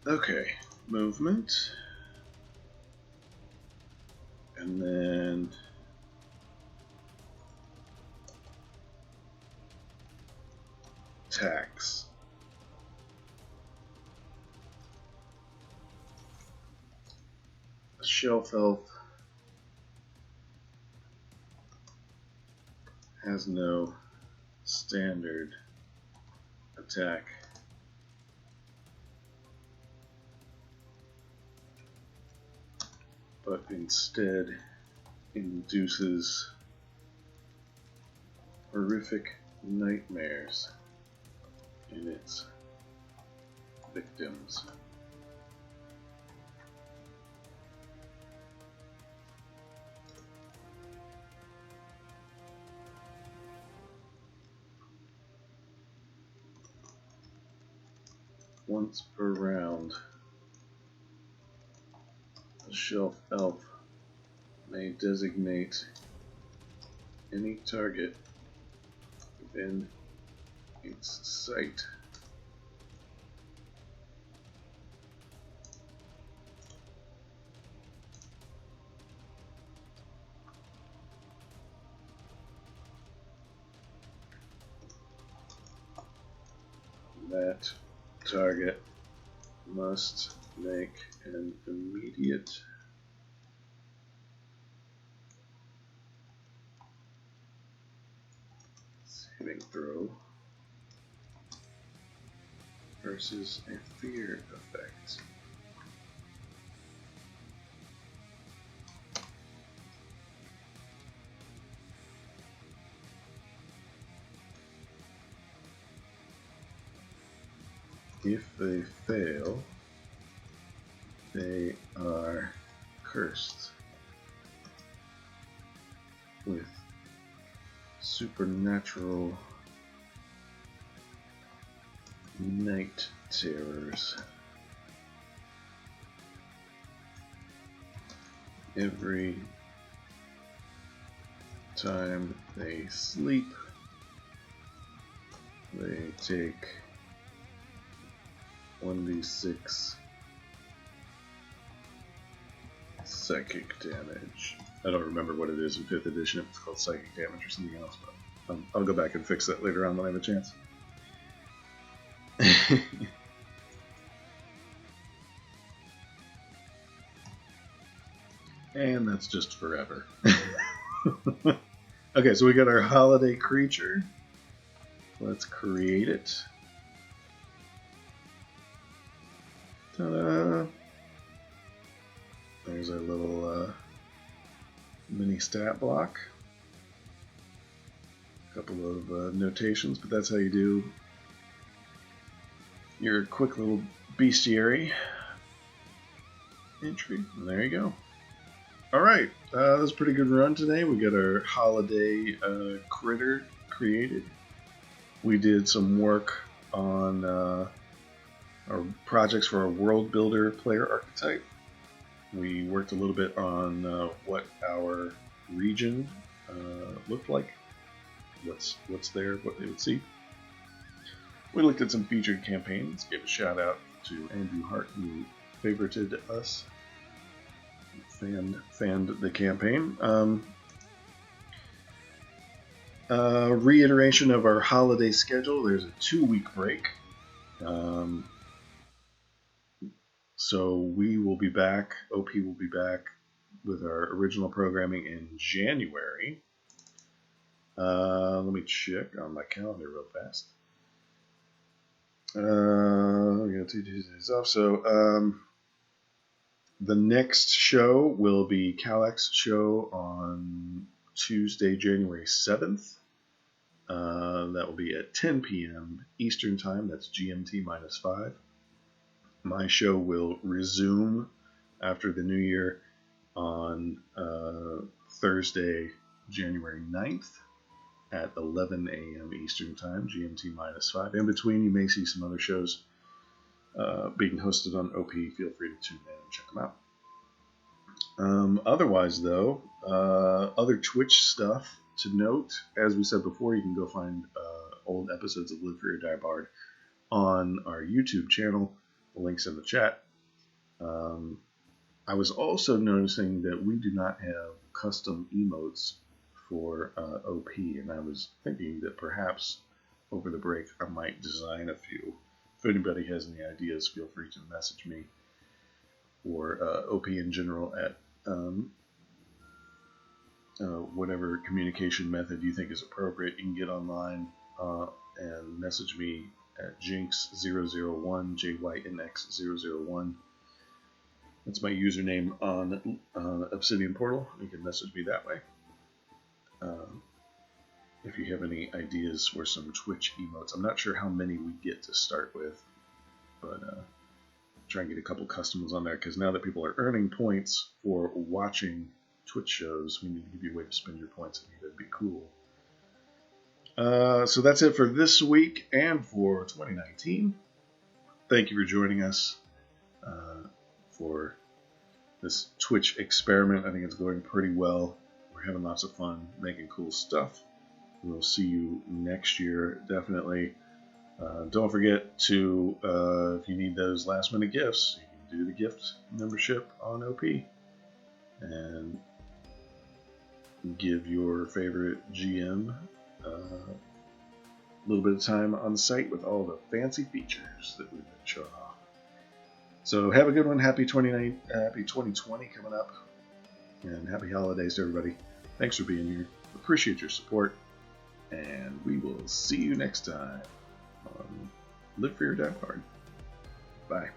Okay, movement, and then tax. Shelf Elf has no standard attack. But instead induces horrific nightmares in its victims. Once per round, the Shelf Elf may designate any target within its sight. That target must make an immediate saving throw versus a fear effect. If they fail, they are cursed with supernatural night terrors. Every time they sleep, they take 1d6 psychic damage. I don't remember what it is in 5th edition, if it's called psychic damage or something else, but I'll go back and fix that later on when I have a chance. And that's just forever. Okay, so we got our holiday creature. Let's create it. Ta-da! There's our little mini stat block. A couple of notations, but that's how you do your quick little bestiary entry. And there you go. Alright, that was a pretty good run today. We got our holiday critter created. We did some work on our projects for our world builder player archetype. We worked a little bit on what our region looked like, what's there, what they would see. We looked at some featured campaigns, gave a shout out to Andrew Hart, who favorited us, fanned the campaign. Reiteration of our holiday schedule. There's a 2-week break. So we will be back, OP will be back with our original programming in January. Let me check on my calendar real fast. We got 2 Tuesdays off. So the next show will be Calex's show on Tuesday, January 7th. That will be at 10 p.m. Eastern Time. That's GMT minus 5. My show will resume after the new year on Thursday, January 9th at 11 a.m. Eastern Time, GMT -5. In between, you may see some other shows being hosted on OP. Feel free to tune in and check them out. Otherwise, though, other Twitch stuff to note. As we said before, you can go find old episodes of Live Free or Die Barred on our YouTube channel. The link's in the chat. I was also noticing that we do not have custom emotes for OP, and I was thinking that perhaps over the break I might design a few. If anybody has any ideas, feel free to message me or OP in general at whatever communication method you think is appropriate. You can get online and message me at Jinx001, JYNX001. That's my username on Obsidian Portal. You can message me that way. If you have any ideas for some Twitch emotes. I'm not sure how many we get to start with, but try and get a couple custom ones on there, because now that people are earning points for watching Twitch shows, we need to give you a way to spend your points. I think that'd be cool. So that's it for this week and for 2019. Thank you for joining us for this Twitch experiment. I think it's going pretty well. We're having lots of fun making cool stuff. We'll see you next year, definitely. Don't forget to, if you need those last minute gifts, you can do the gift membership on OP and give your favorite GM a little bit of time on the site with all the fancy features that we've been showing off. So have a good one. Happy 2020 coming up, and happy holidays to everybody. Thanks for being here. Appreciate your support, and we will see you next time on Live Free or Die Barred. Bye.